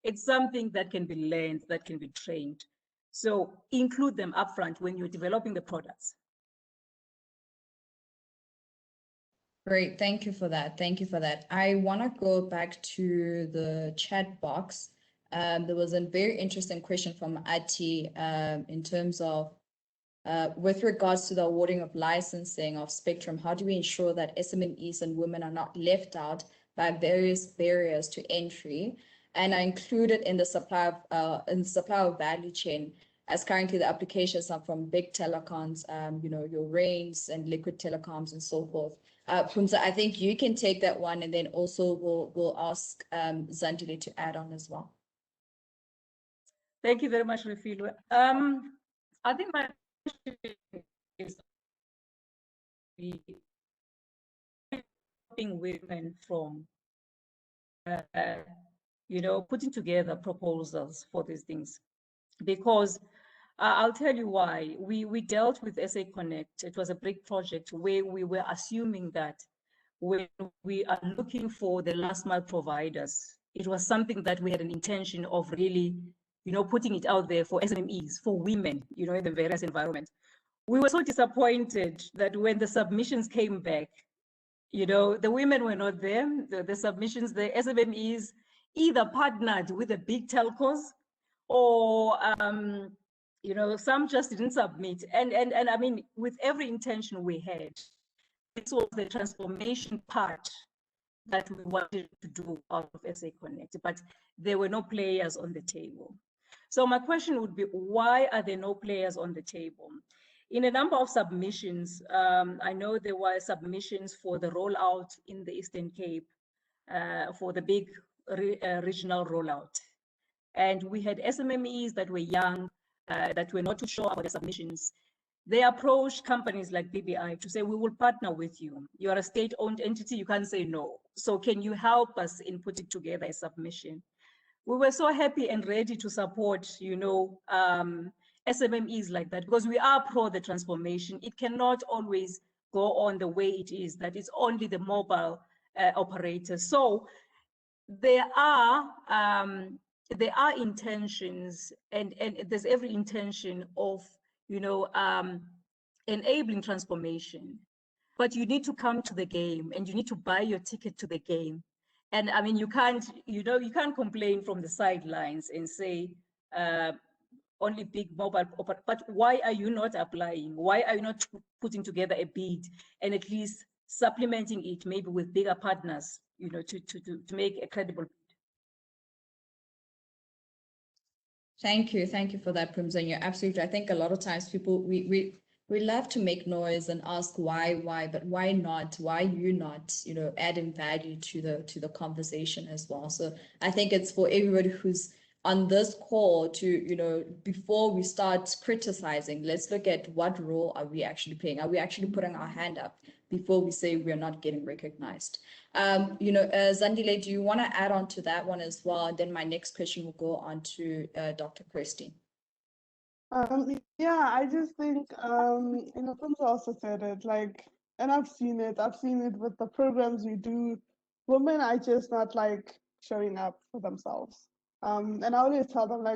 It's something that can be learned, that can be trained. So include them upfront when you're developing the products. Great, thank you for that. Thank you for that. I want to go back to the chat box. There was a very interesting question from Ati in terms of with regards to the awarding of licensing of spectrum. How do we ensure that SMEs and women are not left out by various barriers to entry? And I included in the supply of value chain, as currently the applications are from big telecoms, your Rains and Liquid Telecoms and so forth. Phumza, I think you can take that one, and then also we'll ask Zandile to add on as well. Thank you very much, Refilwe. I think my question is helping women from putting together proposals for these things, because I'll tell you why. We dealt with SA Connect. It was a big project where we were assuming that when we are looking for the last mile providers, it was something that we had an intention of really, putting it out there for SMEs, for women, in the various environments. We were so disappointed that when the submissions came back, the women were not there. The submissions, the SMEs either partnered with the big telcos or, some just didn't submit. And I mean, with every intention we had, this was the transformation part that we wanted to do out of SA Connect, but there were no players on the table. So my question would be, why are there no players on the table? In a number of submissions, I know there were submissions for the rollout in the Eastern Cape, for the big regional rollout. And we had SMMEs that were young, that were not too sure about the submissions. They approached companies like BBI to say, we will partner with you. You are a state-owned entity, you can't say no. So can you help us in putting together a submission? We were so happy and ready to support, SMMEs like that, because we are pro the transformation. It cannot always go on the way it is, that it's only the mobile operators. So there are intentions and there's every intention of, enabling transformation, but you need to come to the game and you need to buy your ticket to the game. And I mean, you can't complain from the sidelines and say, only big mobile, but why are you not applying? Why are you not putting together a bid and at least supplementing it maybe with bigger partners, to make a credible bid? Thank you for that, Phumza. And you're absolutely. I think a lot of times people we love to make noise and ask why, but why not? Why you not? Adding value to the conversation as well. So I think it's for everybody who's on this call to, before we start criticizing, let's look at what role are we actually playing? Are we actually putting our hand up before we say we're not getting recognized? Zandile, do you want to add on to that one as well? And then my next question will go on to Dr. Christy. Yeah, I just think, Phumza also said it, and I've seen it with the programs we do. Women are just not showing up for themselves. And I always tell them,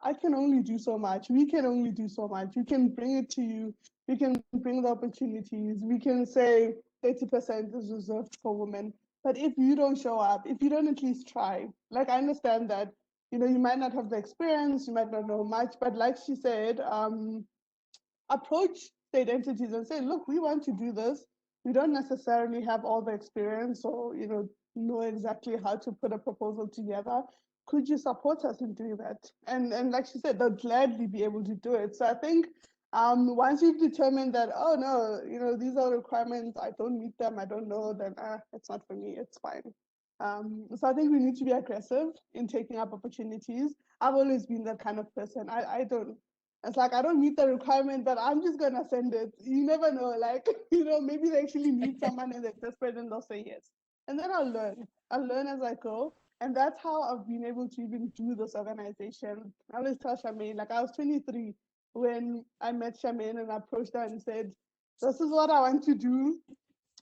I can only do so much. We can only do so much. We can bring it to you. We can bring the opportunities. We can say 30% is reserved for women. But if you don't show up, if you don't at least try, I understand that, you might not have the experience, you might not know much, but like she said, approach state entities and say, look, we want to do this. We don't necessarily have all the experience or, know exactly how to put a proposal together. Could you support us in doing that? And like she said, they'll gladly be able to do it. So I think once you've determined that, oh no, these are requirements, I don't meet them, I don't know, then it's not for me, it's fine. So I think we need to be aggressive in taking up opportunities. I've always been that kind of person. I don't, it's I don't meet the requirement, but I'm just gonna send it. You never know, maybe they actually need someone and they're desperate and they'll say yes. And then I'll learn as I go. And that's how I've been able to even do this organization. I always tell Charmaine, I was 23 when I met Charmaine and I approached her and said, this is what I want to do.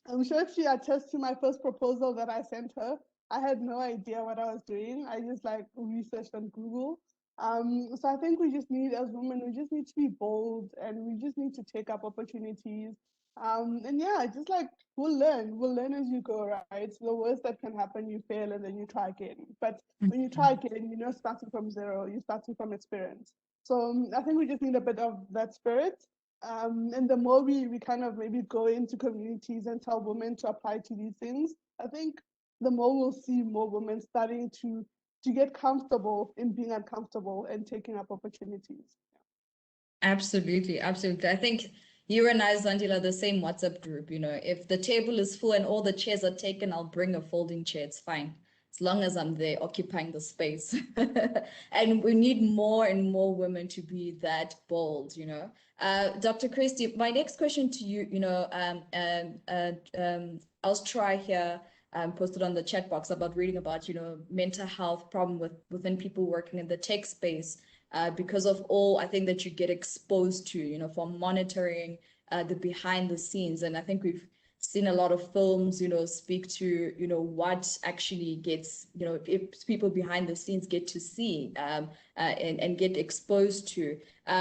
I'm sure she attests to my first proposal that I sent her. I had no idea what I was doing. I just researched on Google. So I think we just need, as women, we just need to be bold and we just need to take up opportunities. And yeah, just we'll learn as you go, right? The worst that can happen, you fail and then you try again. But when you try again, you're not starting from zero, you're starting from experience. So I think we just need a bit of that spirit. And the more we kind of maybe go into communities and tell women to apply to these things, I think the more we'll see more women starting to get comfortable in being uncomfortable and taking up opportunities. Absolutely. I think you and I, Zandile, are the same WhatsApp group. If the table is full and all the chairs are taken, I'll bring a folding chair. It's fine, as long as I'm there occupying the space. And we need more and more women to be that bold. Dr. Christy, my next question to you. I'll try here. Posted on the chat box about reading about mental health problem within people working in the tech space. because of all I think that you get exposed to, you know, for monitoring the behind the scenes. And I think we've seen a lot of films, you know, speak to, you know, what actually gets, you know, if people behind the scenes get to see and get exposed to.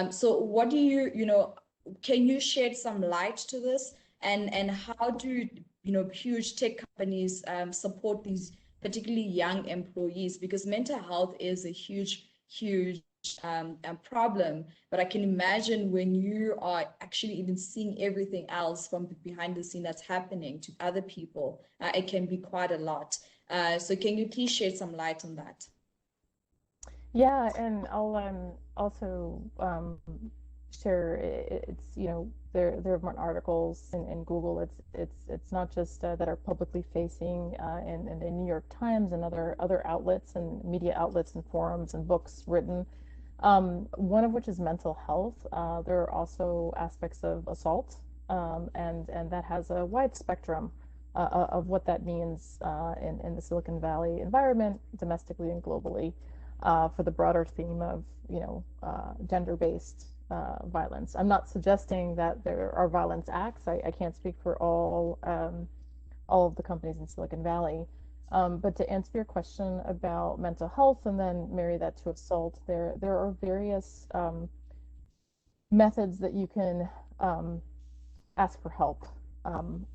So what do you, you know, can you shed some light to this? And how do, you know, huge tech companies support these particularly young employees? Because mental health is a huge problem, but I can imagine when you are actually even seeing everything else from behind the scene that's happening to other people, it can be quite a lot. So can you please shed some light on that? Yeah, and I'll also share. It's, you know, there have been articles in Google. It's not just that are publicly facing in the New York Times and other outlets and media outlets and forums and books written. One of which is mental health. There are also aspects of assault, and that has a wide spectrum of what that means in the Silicon Valley environment, domestically and globally, for the broader theme of, you know, gender-based violence. I'm not suggesting that there are violence acts. I can't speak for all of the companies in Silicon Valley. But to answer your question about mental health and then marry that to assault, there are various methods that you can ask for help.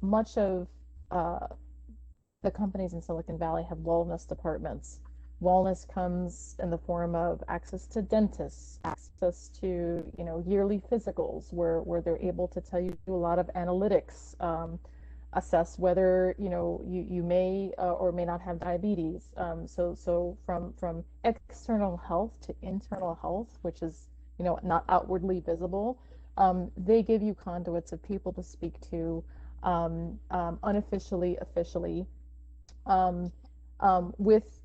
Much of the companies in Silicon Valley have wellness departments. Wellness comes in the form of access to dentists, access to, you know, yearly physicals where they're able to tell you a lot of analytics, assess whether, you know, you may or may not have diabetes. So from external health to internal health, which is, you know, not outwardly visible, they give you conduits of people to speak to, unofficially, officially,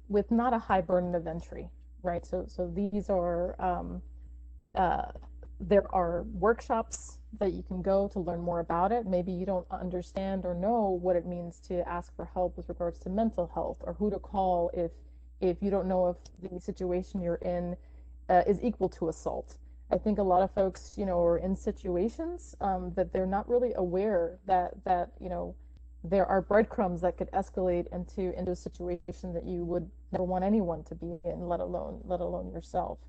with not a high burden of entry, right? So these are there are workshops that you can go to learn more about it. Maybe you don't understand or know what it means to ask for help with regards to mental health, or who to call if you don't know if the situation you're in is equal to assault. I think a lot of folks, you know, are in situations that they're not really aware that you know, there are breadcrumbs that could escalate into a situation that you would never want anyone to be in, let alone yourself.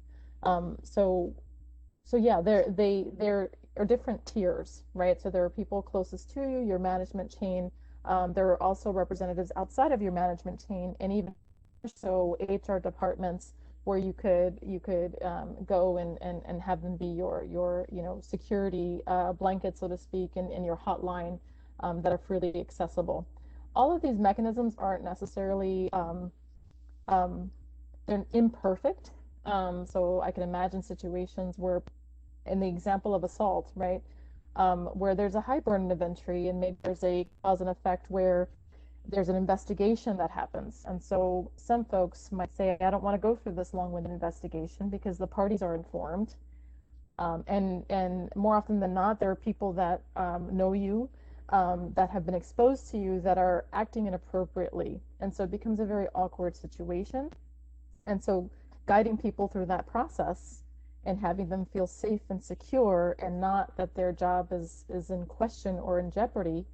So yeah, there are different tiers, right? So there are people closest to you, your management chain. There are also representatives outside of your management chain, and even so HR departments where you could go and have them be your you know, security blanket, so to speak, in your hotline that are freely accessible. All of these mechanisms aren't necessarily they're imperfect. So I can imagine situations where, in the example of assault, right, where there's a high burden of entry and maybe there's a cause and effect where there's an investigation that happens. And so some folks might say, I don't want to go through this long-winded investigation because the parties are informed. And more often than not, there are people that know you, that have been exposed to you, that are acting inappropriately. And so it becomes a very awkward situation. And so guiding people through that process and having them feel safe and secure, and not that their job is in question or in jeopardy,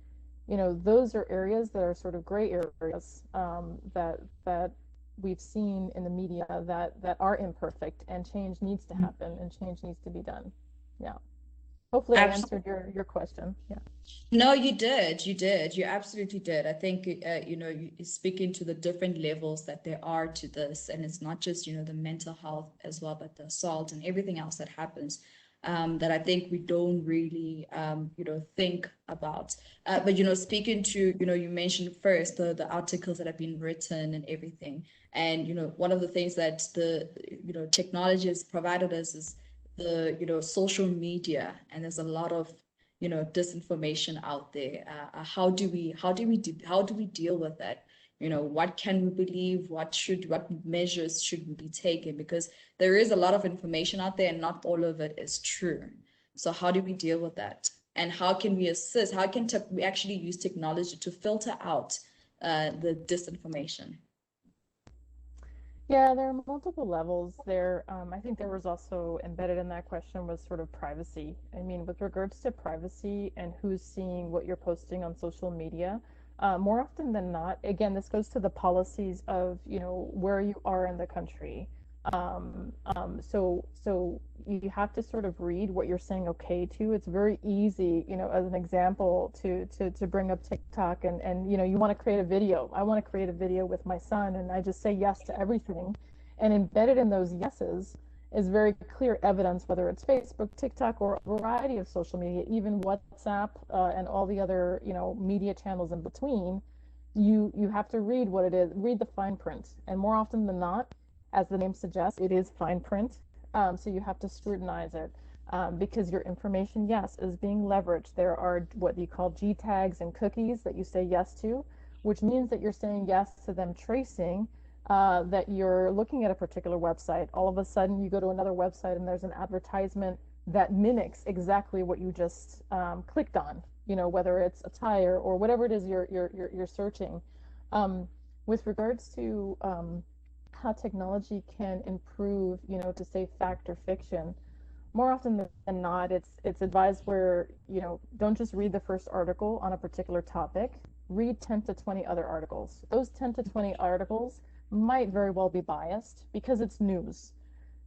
you know, those are areas that are sort of gray areas that we've seen in the media that are imperfect, and change needs to happen and change needs to be done. Yeah. Hopefully I answered your question. Yeah. No, you did. You absolutely did. I think, you know, you speaking to the different levels that there are to this, and it's not just, you know, the mental health as well, but the assault and everything else that happens, that I think we don't really, you know, think about. But, you know, speaking to, you know, you mentioned first the articles that have been written and everything. And, you know, one of the things that the, you know, technology has provided us is the, you know, social media, and there's a lot of, you know, disinformation out there. How do we deal with that? You know, what can we believe? What measures should we be taking? Because there is a lot of information out there and not all of it is true. So how do we deal with that? And how can we assist? How can we actually use technology to filter out the disinformation? Yeah, there are multiple levels there. I think there was also embedded in that question was sort of privacy. I mean, with regards to privacy and who's seeing what you're posting on social media, more often than not, again, this goes to the policies of, where you are in the country. So you have to sort of read what you're saying okay to. It's very easy, as an example, to bring up TikTok and you want to create a video. I want to create a video with my son, and I just say yes to everything. And embedded in those yeses is very clear evidence, whether it's Facebook, TikTok, or a variety of social media, even WhatsApp, and all the other, media channels in between. You have to read what it is, read the fine print. And more often than not, as the name suggests, it is fine print. So you have to scrutinize it, because your information, yes, is being leveraged. There are what you call G tags and cookies that you say yes to, which means that you're saying yes to them tracing, that you're looking at a particular website. All of a sudden, you go to another website and there's an advertisement that mimics exactly what you just clicked on. Whether it's a tire or whatever it is you're searching. With regards to how technology can improve, to say fact or fiction, more often than not, it's advised where, don't just read the first article on a particular topic, read 10 to 20 other articles. Those 10 to 20 articles might very well be biased because it's news.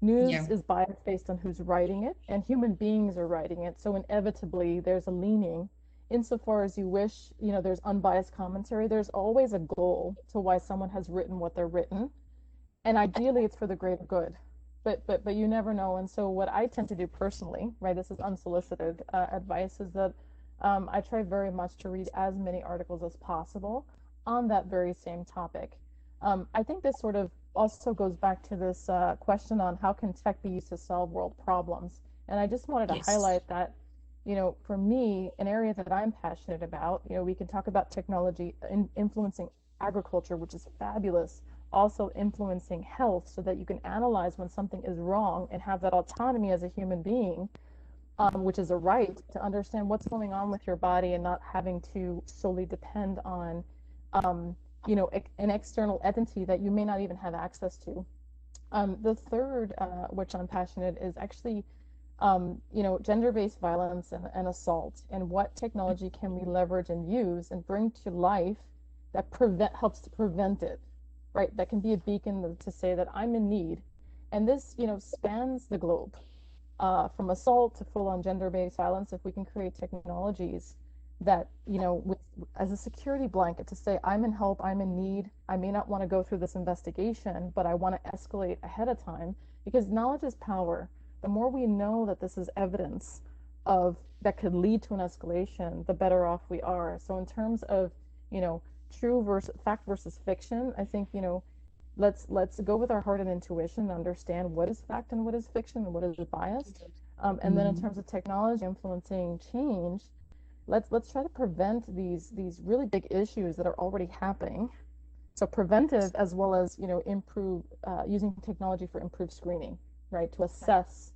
Yeah. News is biased based on who's writing it, and human beings are writing it. So inevitably, there's a leaning. Insofar as you wish, there's unbiased commentary, there's always a goal to why someone has written what they're written, and ideally it's for the greater good, but you never know. And so what I tend to do personally, right, this is unsolicited advice, is that I try very much to read as many articles as possible on that very same topic. I think this sort of also goes back to this question on how can tech be used to solve world problems. And I just wanted to Yes. highlight that, for me, an area that I'm passionate about, we can talk about technology influencing agriculture, which is fabulous, also influencing health, so that you can analyze when something is wrong and have that autonomy as a human being, which is a right to understand what's going on with your body and not having to solely depend on, an external entity that you may not even have access to. The third, which I'm passionate, is actually, gender-based violence and assault, and what technology can we leverage and use and bring to life that helps to prevent it, right? That can be a beacon to say that I'm in need. And this, spans the globe, from assault to full-on gender-based violence. If we can create technologies that, as a security blanket to say, I'm in help, I'm in need, I may not want to go through this investigation, but I want to escalate ahead of time, because knowledge is power. The more we know that this is evidence of that could lead to an escalation, the better off we are. So in terms of, true versus fact versus fiction, I think, let's go with our heart and intuition and understand what is fact and what is fiction and what is biased. And then in terms of technology influencing change, let's try to prevent these really big issues that are already happening. So preventive, as well as, improve, using technology for improved screening, right, to assess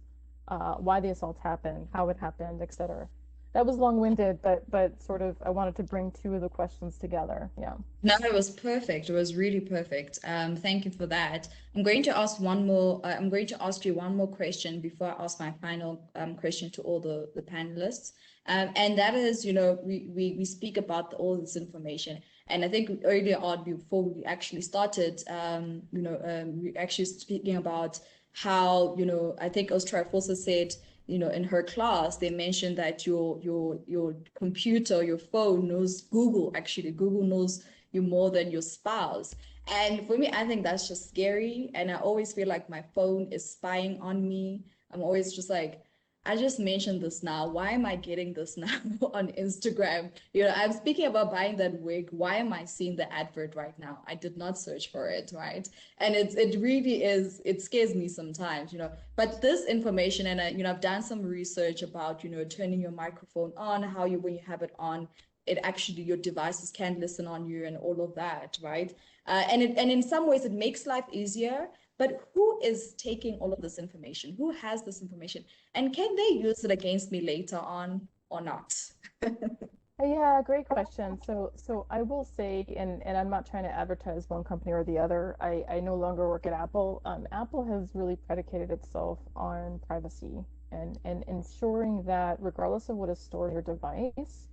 why the assault happened, how it happened, etc. That was long-winded, but sort of I wanted to bring two of the questions together. Yeah. No, it was perfect. It was really perfect. Thank you for that. I'm going to ask one more. I'm going to ask you one more question before I ask my final question to all the panelists. And that is, we speak about all this information, and I think earlier on, before we actually started, we actually speaking about how, I think Phumza said, in her class, they mentioned that your computer, your phone knows Google. Actually, Google knows you more than your spouse. And for me, I think that's just scary. And I always feel like my phone is spying on me. I'm always just like, I just mentioned this now. Why am I getting this now on Instagram? I'm speaking about buying that wig. Why am I seeing the advert right now? I did not search for it, right? And it really is, it scares me sometimes, But this information, and I've done some research about, turning your microphone on, how when you have it on, it actually, your devices can listen on you and all of that, right? And in some ways it makes life easier. But who is taking all of this information? Who has this information? And can they use it against me later on or not? Yeah, great question. So I will say, and I'm not trying to advertise one company or the other. I no longer work at Apple. Apple has really predicated itself on privacy and ensuring that regardless of what is stored in your device,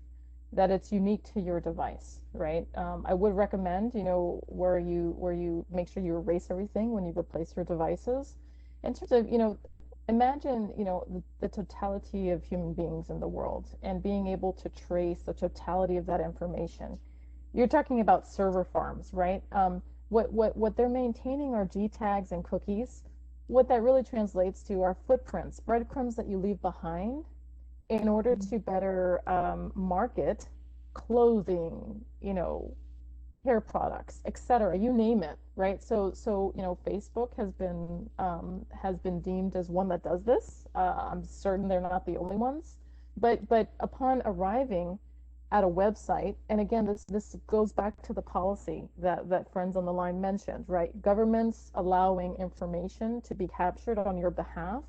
that it's unique to your device, right? I would recommend, where you make sure you erase everything when you replace your devices. In terms of, imagine, the totality of human beings in the world and being able to trace the totality of that information. You're talking about server farms, right? What they're maintaining are G tags and cookies. What that really translates to are footprints, breadcrumbs that you leave behind in order to better market clothing, hair products, etc. You name it, right? So Facebook has been deemed as one that does this. I'm certain they're not the only ones, but upon arriving at a website, and again, this goes back to the policy that friends on the line mentioned, right? Governments allowing information to be captured on your behalf,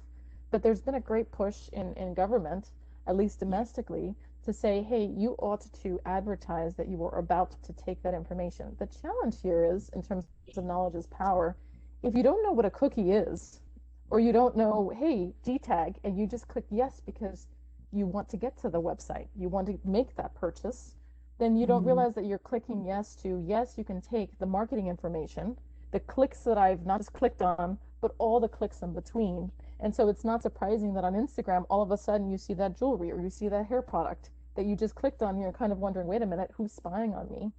but there's been a great push in government, at least domestically, to say, hey, you ought to advertise that you are about to take that information. The challenge here is, in terms of knowledge is power, if you don't know what a cookie is, or you don't know, hey, G-tag, and you just click yes because you want to get to the website, you want to make that purchase, then you don't realize that you're clicking yes to, yes, you can take the marketing information, the clicks that I've not just clicked on, but all the clicks in between. And so it's not surprising that on Instagram, all of a sudden you see that jewelry or you see that hair product that you just clicked on. You're kind of wondering, wait a minute, who's spying on me?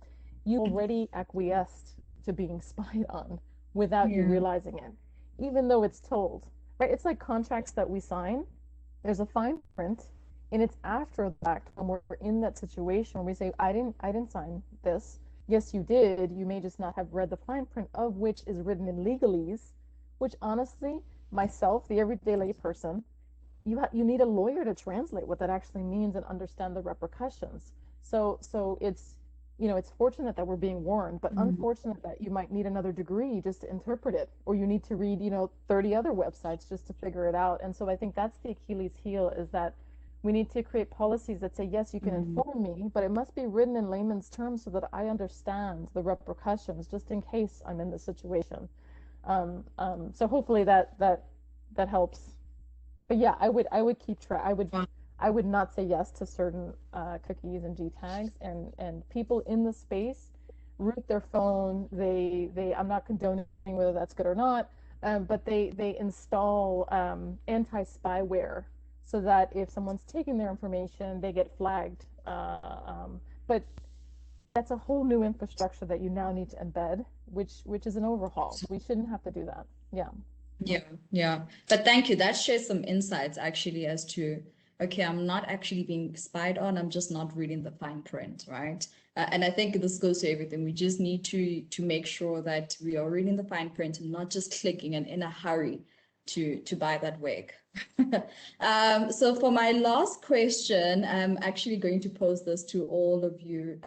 You already acquiesced to being spied on without you realizing it, even though it's told, right? It's like contracts that we sign. There's a fine print, and it's after the fact when we're in that situation where we say, I didn't sign this. Yes, you did. You may just not have read the fine print, of which is written in legalese, which honestly, myself, the everyday layperson, you need a lawyer to translate what that actually means and understand the repercussions. So it's fortunate that we're being warned, but unfortunate that you might need another degree just to interpret it, or you need to read 30 other websites just to figure it out. And so I think that's the Achilles heel, is that we need to create policies that say, yes, you can inform me, but it must be written in layman's terms so that I understand the repercussions just in case I'm in this situation. So hopefully that helps. But yeah, I would keep track. I would not say yes to certain cookies and G tags, and people in the space root their phone. I'm not condoning whether that's good or not, but they install anti-spyware so that if someone's taking their information, they get flagged. But that's a whole new infrastructure that you now need to embed, which is an overhaul. We shouldn't have to do that. Yeah. Yeah. But thank you. That shares some insights actually as to, okay, I'm not actually being spied on. I'm just not reading the fine print, right? And I think this goes to everything. We just need to make sure that we are reading the fine print and not just clicking and in a hurry to buy that wig. So for my last question, I'm actually going to pose this to all of you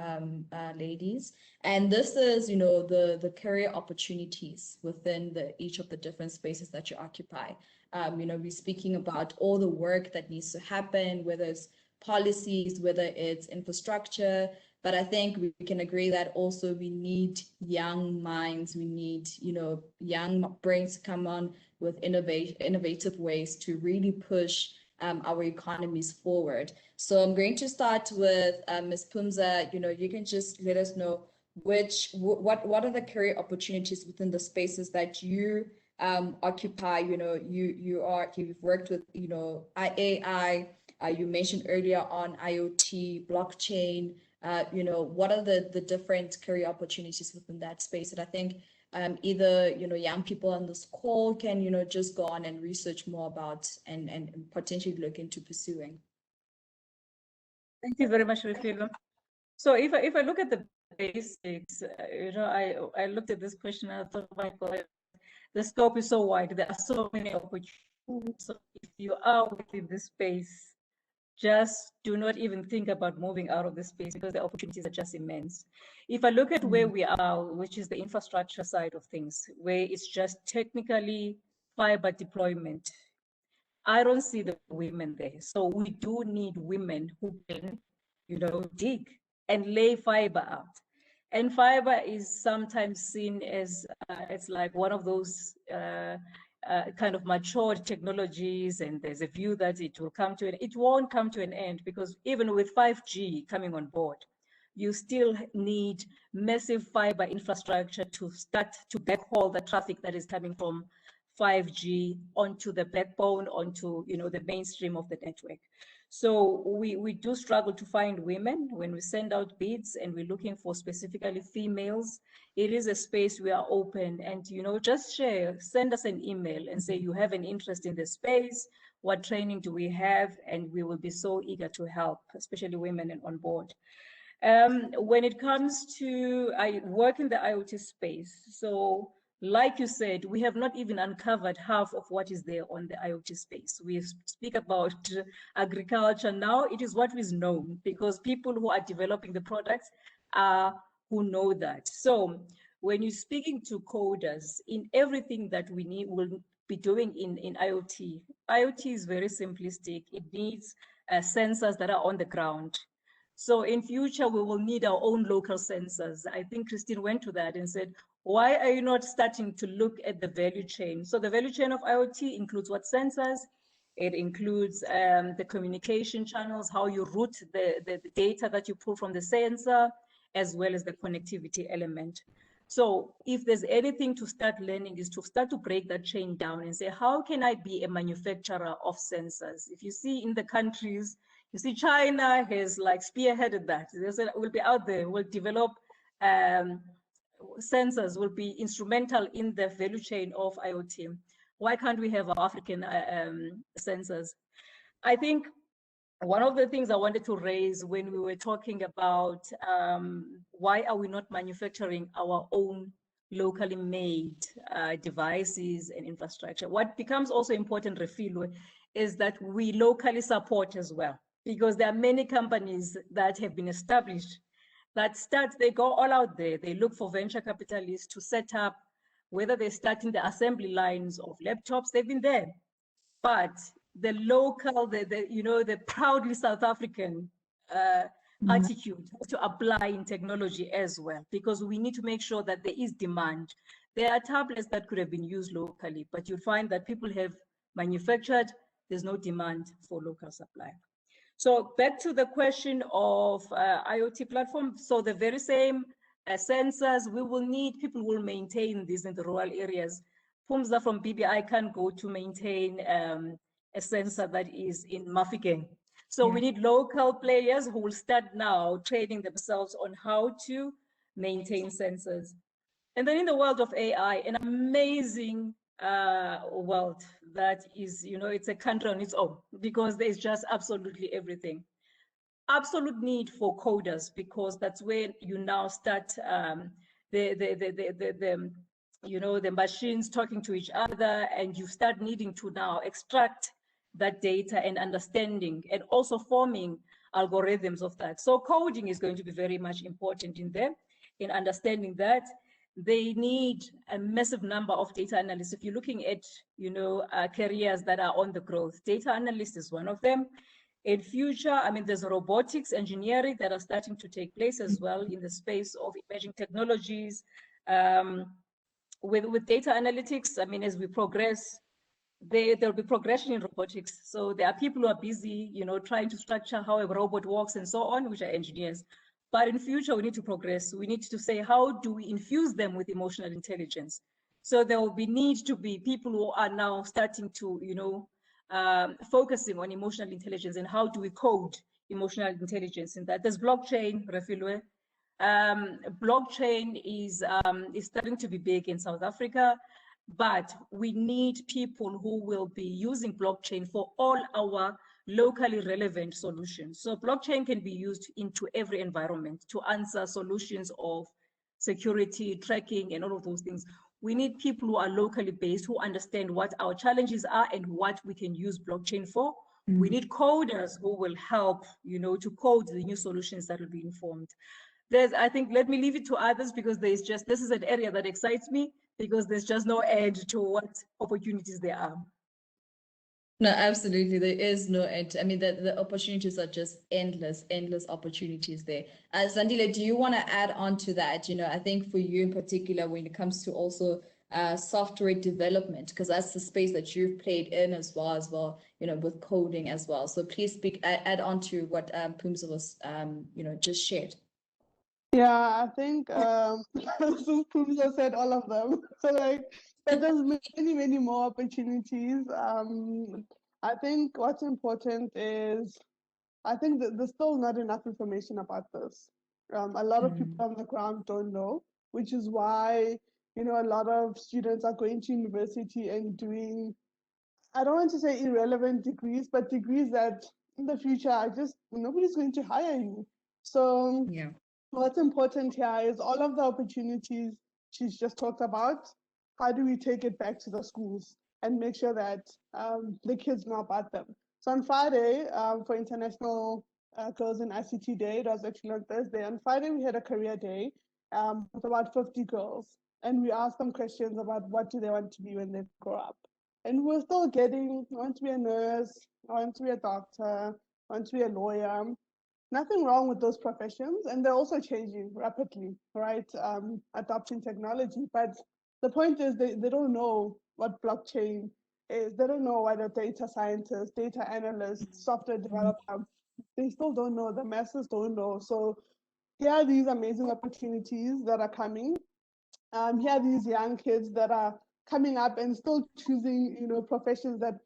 ladies. And this is, the career opportunities within each of the different spaces that you occupy. We're speaking about all the work that needs to happen, whether it's policies, whether it's infrastructure. But I think we can agree that also we need young minds. We need, young brains to come on with innovative ways to really push our economies forward. So I'm going to start with Ms. Phumza. You can just let us know what are the career opportunities within the spaces that you occupy. You've worked with AI. You mentioned earlier on IoT, blockchain. What are the different career opportunities within that space that I think either young people on this call can just go on and research more about and potentially look into pursuing. Thank you very much, Refilo. So if I look at the basics, I looked at this question and I thought, my God, the scope is so wide. There are so many opportunities. So if you are within this space, just do not even think about moving out of this space, because the opportunities are just immense. If I look at where we are, which is the infrastructure side of things, where it's just technically fiber deployment, I don't see the women there. So we do need women who can, dig and lay fiber out. And fiber is sometimes seen as it's like one of those kind of matured technologies, and there's a view that it will come to it won't come to an end, because even with 5G coming on board, you still need massive fiber infrastructure to start to backhaul the traffic that is coming from 5G onto the backbone, onto the mainstream of the network. So we do struggle to find women when we send out bids, and we're looking for specifically females. It is a space we are open, and just share, send us an email and say you have an interest in the space, what training do we have, and we will be so eager to help, especially women and on board. When it comes to, I work in the IoT space, so like you said, we have not even uncovered half of what is there on the IoT space. We speak about agriculture now. It is what is known, because people who are developing the products are who know that. So when you're speaking to coders, in everything that we need, will be doing in IoT, IoT is very simplistic. It needs sensors that are on the ground. So in future, we will need our own local sensors. I think Christine went to that and said, why are you not starting to look at the value chain? So the value chain of IoT includes what sensors? It includes the communication channels, how you route the data that you pull from the sensor, as well as the connectivity element. So if there's anything to start learning, is to start to break that chain down and say, how can I be a manufacturer of sensors? If you see in the countries, you see China has like spearheaded that. We'll be out there, we'll develop sensors, will be instrumental in the value chain of IoT. Why can't we have our African sensors? I think one of the things I wanted to raise when we were talking about why are we not manufacturing our own locally made devices and infrastructure. What becomes also important, Refilwe, is that we locally support as well, because there are many companies that have been established that they go all out there. They look for venture capitalists to set up, whether they're starting the assembly lines of laptops, they've been there. But the local, the proudly South African attitude to apply in technology as well, because we need to make sure that there is demand. There are tablets that could have been used locally, but you'll find that people have manufactured, there's no demand for local supply. So back to the question of IoT platform. So the very same sensors, we will need, people will maintain these in the rural areas. Phumza from BBI can't go to maintain a sensor that is in Mafikeng. So we need local players who will start now training themselves on how to maintain sensors. And then in the world of AI, an amazing world that is, it's a country on its own, because there's just absolutely everything. Absolute need for coders, because that's where you now start the machines talking to each other, and you start needing to now extract that data and understanding, and also forming algorithms of that. So coding is going to be very much important in there, in understanding that. They need a massive number of data analysts. If you're looking at, careers that are on the growth, data analyst is one of them. In future, I mean, there's robotics engineering that are starting to take place as well in the space of emerging technologies. With data analytics, I mean, as we progress, there'll be progression in robotics. So there are people who are busy, trying to structure how a robot walks and so on, which are engineers. But in future, we need to progress. We need to say, how do we infuse them with emotional intelligence? So there will be need to be people who are now starting to, focusing on emotional intelligence, and how do we code emotional intelligence in that. There's blockchain, Refilwe. Blockchain is starting to be big in South Africa, but we need people who will be using blockchain for all our locally relevant solutions. So blockchain can be used into every environment to answer solutions of security, tracking, and all of those things. We need people who are locally based, who understand what our challenges are and what we can use blockchain for. We need coders who will help, to code the new solutions that will be informed. I think, let me leave it to others, because this is an area that excites me, because there's just no end to what opportunities there are. No, absolutely. There is no end. I mean, the opportunities are just endless, endless opportunities there. Zandile, do you want to add on to that? You know, I think for you in particular, when it comes to also software development, because that's the space that you've played in as well, you know, with coding as well. So please add on to what Phumza was, you know, just shared. Yeah, I think Phumza said all of them. So like, but there's many, many more opportunities. I think what's important is, I think that there's still not enough information about this. A lot of people on the ground don't know, which is why, you know, a lot of students are going to university and doing, I don't want to say irrelevant degrees, but degrees that in the future are just, nobody's going to hire you. So Yeah. what's important here is all of the opportunities she's just talked about. How do we take it back to the schools and make sure that the kids know about them? So on Friday, for International Girls in ICT Day, it was actually on Thursday. On Friday, we had a career day with about 50 girls. And we asked them questions about what do they want to be when they grow up. And we're still getting, I want to be a nurse, I want to be a doctor, I want to be a lawyer. Nothing wrong with those professions, and they're also changing rapidly, right? Adopting technology. But the point is they don't know what blockchain is. They don't know what a data scientist, data analyst, software developer, they still don't know. The masses don't know. So here are these amazing opportunities that are coming. Here are these young kids that are coming up and still choosing, professions that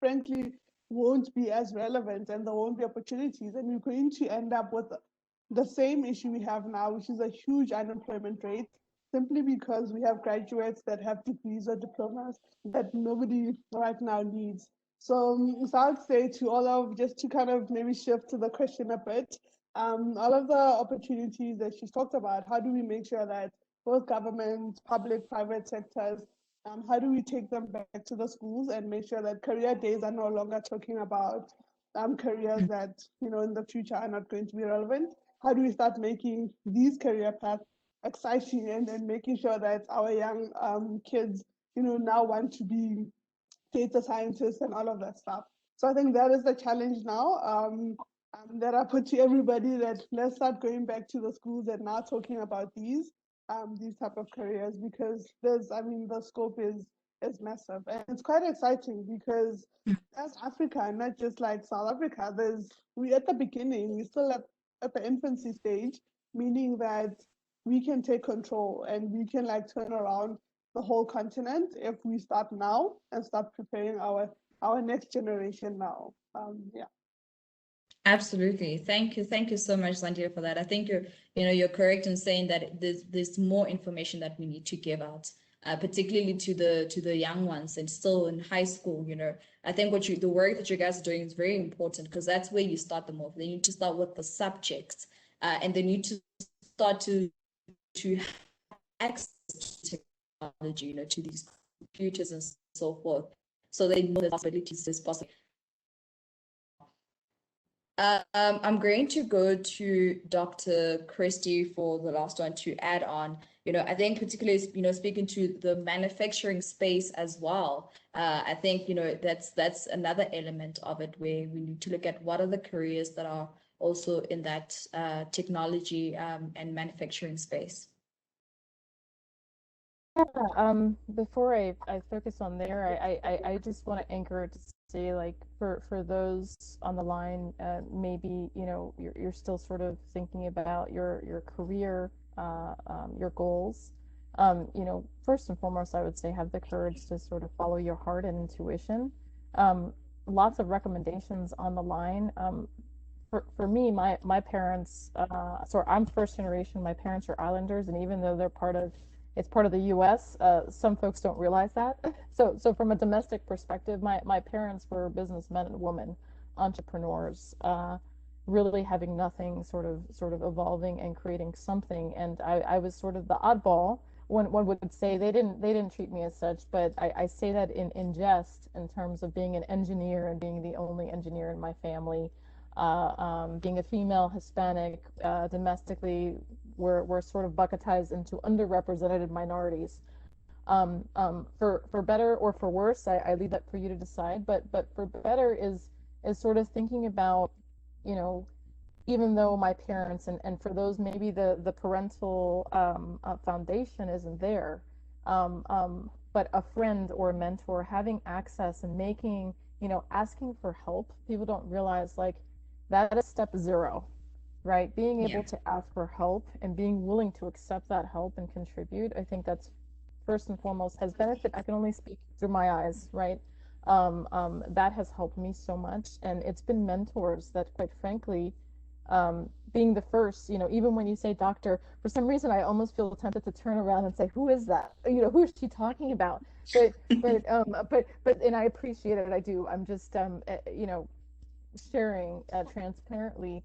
frankly won't be as relevant, and there won't be opportunities, and we're going to end up with the same issue we have now, which is a huge unemployment rate, simply because we have graduates that have degrees or diplomas that nobody right now needs. So I would say to all of, just to kind of maybe shift to the question a bit, all of the opportunities that she's talked about, how do we make sure that both government, public, private sectors, how do we take them back to the schools and make sure that career days are no longer talking about careers that, in the future are not going to be relevant? How do we start making these career paths exciting, and making sure that our young kids, now want to be data scientists and all of that stuff? So I think that is the challenge now that I put to everybody, that let's start going back to the schools and now talking about these type of careers, because the scope is massive, and it's quite exciting because as Africa, not just like South Africa, we at the beginning, we still at the infancy stage, meaning that we can take control and we can like turn around the whole continent if we start now and start preparing our next generation now. Yeah. Absolutely. Thank you. Thank you so much, Zandile, for that. I think you're correct in saying that there's more information that we need to give out, particularly to the young ones and still in high school. I think the work that you guys are doing is very important, because that's where you start them off. They need to start with the subjects, and they need to start to access to technology, to these computers and so forth, so they know the possibilities is possible. I'm going to go to Dr. Christy for the last one to add on. I think particularly, speaking to the manufacturing space as well, I think, that's another element of it, where we need to look at what are the careers that are also in that technology and manufacturing space. Yeah, before I focus on there, I just want to anchor to say, like, for those on the line, maybe you're still sort of thinking about your career, your goals. First and foremost, I would say have the courage to sort of follow your heart and intuition. Lots of recommendations on the line. For me, my parents, so I'm first generation. My parents are islanders, and even though it's part of the U.S., some folks don't realize that. So from a domestic perspective, my parents were businessmen and women, entrepreneurs, really having nothing, sort of evolving and creating something. And I was sort of the oddball. One would say they didn't treat me as such, but I say that in jest, in terms of being an engineer and being the only engineer in my family. Being a female, Hispanic, domestically, we're sort of bucketized into underrepresented minorities. For better or for worse, I leave that for you to decide. But for better is sort of thinking about, you know, even though my parents and for those maybe the parental foundation isn't there, but a friend or a mentor having access and making, you know, asking for help. People don't realize like that is step zero, right? Being able to ask for help and being willing to accept that help and contribute. I think that's first and foremost has benefit. I can only speak through my eyes, right? That has helped me so much, and it's been mentors that, quite frankly, being the first, you know, even when you say doctor, for some reason I almost feel tempted to turn around and say, who is that? You know, who is she talking about? But and I appreciate it. I do. I'm just you know, sharing transparently,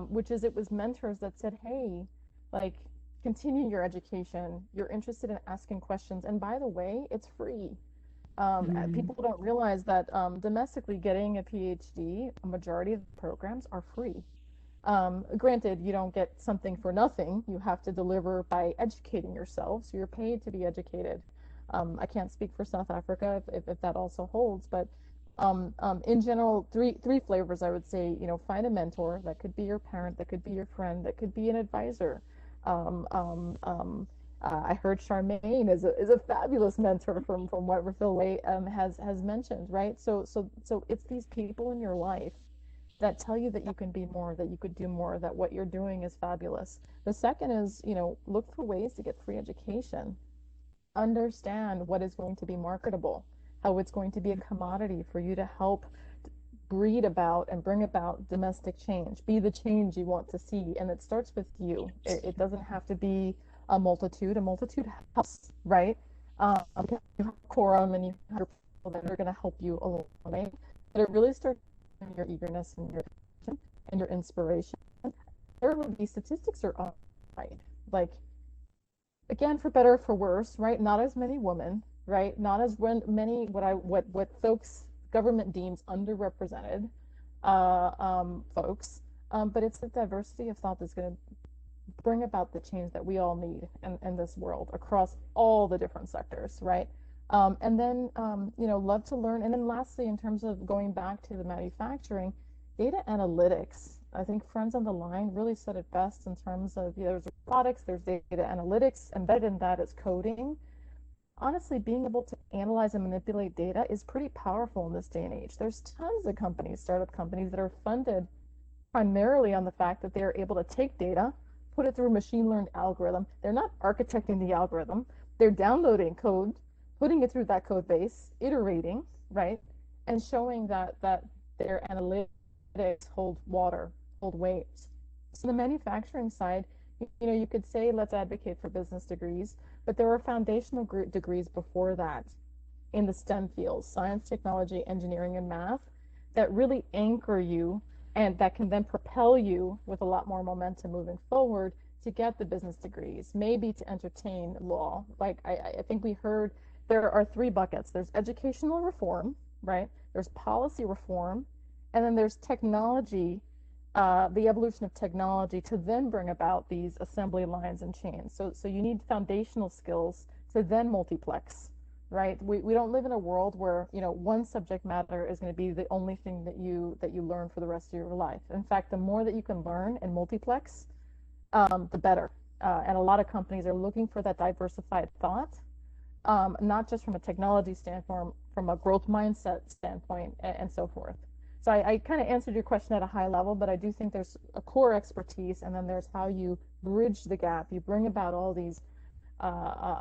which is it was mentors that said, hey, like, continue your education. You're interested in asking questions, and by the way, it's free. People don't realize that domestically getting a PhD, a majority of the programs are free. Granted, you don't get something for nothing. You have to deliver by educating yourself, so you're paid to be educated. I can't speak for South Africa if that also holds, but in general, three flavors I would say. You know, find a mentor. That could be your parent, that could be your friend, that could be an advisor. I heard Charmaine is a fabulous mentor from what Rafil has mentioned, right? So it's these people in your life that tell you that you can be more, that you could do more, that what you're doing is fabulous. The second is, you know, look for ways to get free education. Understand what is going to be marketable, how it's going to be a commodity for you to help breed about and bring about domestic change. Be the change you want to see, and it starts with you. It doesn't have to be a multitude. A multitude helps, right? You have quorum and you have people that are going to help you along the way, but it really starts with your eagerness and your passion and your inspiration. Third, these statistics are up, right? Like, again, for better or for worse, right? Not as many women, right? Not as many what folks government deems underrepresented folks, but it's the diversity of thought that's going to bring about the change that we all need in this world across all the different sectors, right? And then, you know, love to learn. And then lastly, in terms of going back to the manufacturing, data analytics. I think friends on the line really said it best in terms of, you know, there's robotics, there's data analytics, embedded in that is coding. Honestly, being able to analyze and manipulate data is pretty powerful in this day and age. There's tons of companies, startup companies, that are funded primarily on the fact that they are able to take data, put it through a machine learned algorithm. They're not architecting the algorithm. They're downloading code, putting it through that code base, iterating, right? And showing that their analytics hold water, hold weight. So the manufacturing side, you know, you could say let's advocate for business degrees, but there are foundational degrees before that in the STEM fields, science, technology, engineering, and math, that really anchor you and that can then propel you with a lot more momentum moving forward to get the business degrees, maybe to entertain law. Like I think we heard there are three buckets. There's educational reform, right? There's policy reform, and then there's technology, the evolution of technology to then bring about these assembly lines and chains. So you need foundational skills to then multiplex, right? We don't live in a world where, you know, one subject matter is going to be the only thing that you learn for the rest of your life. In fact, the more that you can learn and multiplex, the better. And a lot of companies are looking for that diversified thought, not just from a technology standpoint, from a growth mindset standpoint, and so forth. So I kind of answered your question at a high level, but I do think there's a core expertise, and then there's how you bridge the gap. You bring about all these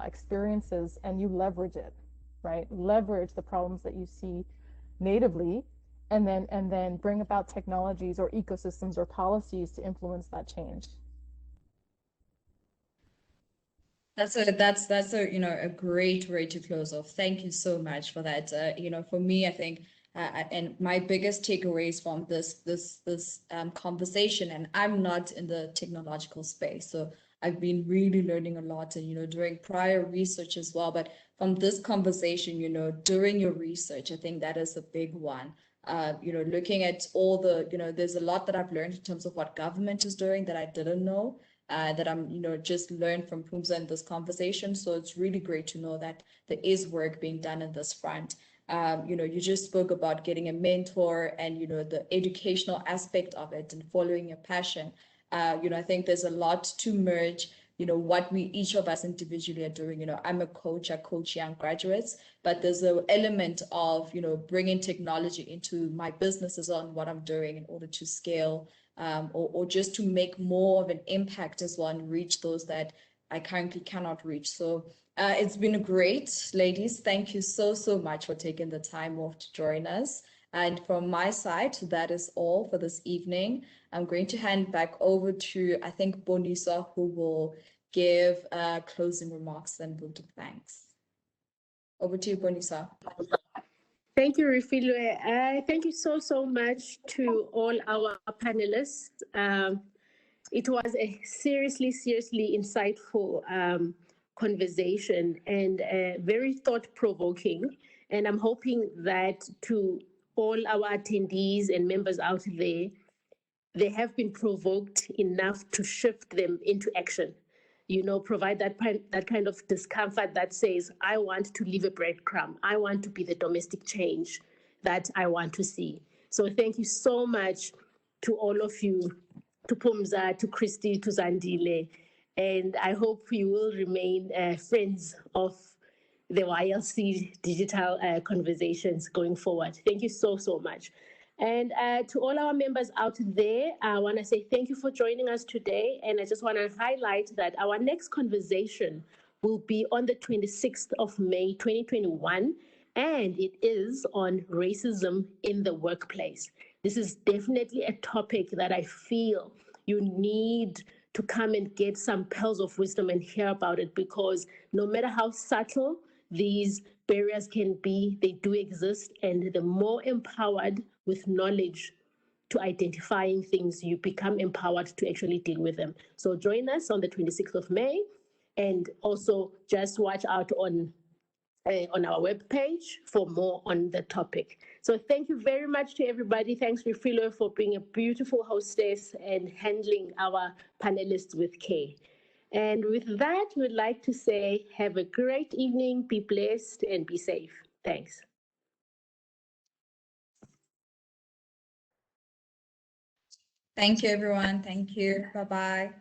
experiences and you leverage it, right? Leverage the problems that you see natively, and then bring about technologies or ecosystems or policies to influence that change. That's a, you know, a great way to close off. Thank you so much for that. You know, for me, I think, and my biggest takeaways from this conversation, and I'm not in the technological space, so I've been really learning a lot and, you know, doing prior research as well. But from this conversation, you know, doing your research, I think that is a big one. You know, looking at all the, you know, there's a lot that I've learned in terms of what government is doing that I didn't know. that I'm, just learned from Phumza in this conversation. So it's really great to know that there is work being done in this front. You just spoke about getting a mentor and, the educational aspect of it and following your passion. I think there's a lot to merge, what we, each of us individually are doing. I'm a coach, I coach young graduates, but there's an element of, bringing technology into my business as well and what I'm doing in order to scale, or just to make more of an impact as well and reach those that I currently cannot reach. So it's been great, ladies. Thank you so much for taking the time off to join us. And from my side, that is all for this evening. I'm going to hand back over to, I think, Bonisa, who will give closing remarks and we'll do thanks. Over to you, Bonisa. Thank you, Refilwe. Thank you so much to all our panelists. It was a seriously insightful conversation and very thought-provoking. And I'm hoping that to all our attendees and members out there, they have been provoked enough to shift them into action. Provide that kind of discomfort that says, I want to leave a breadcrumb. I want to be the domestic change that I want to see. So thank you so much to all of you, to Phumza, to Christy, to Zandile. And I hope you will remain friends of the YLC digital conversations going forward. Thank you so much. And to all our members out there, I want to say thank you for joining us today. And I just want to highlight that our next conversation will be on the 26th of May, 2021. And it is on racism in the workplace. This is definitely a topic that I feel you need to come and get some pearls of wisdom and hear about it, because no matter how subtle these barriers can be, they do exist. And the more empowered with knowledge to identifying things, you become empowered to actually deal with them. So join us on the 26th of May, and also just watch out on our webpage for more on the topic. So thank you very much to everybody. Thanks, Refilwe, for being a beautiful hostess and handling our panelists with care. And with that, we'd like to say, have a great evening, be blessed, and be safe. Thanks. Thank you, everyone. Thank you. Bye-bye.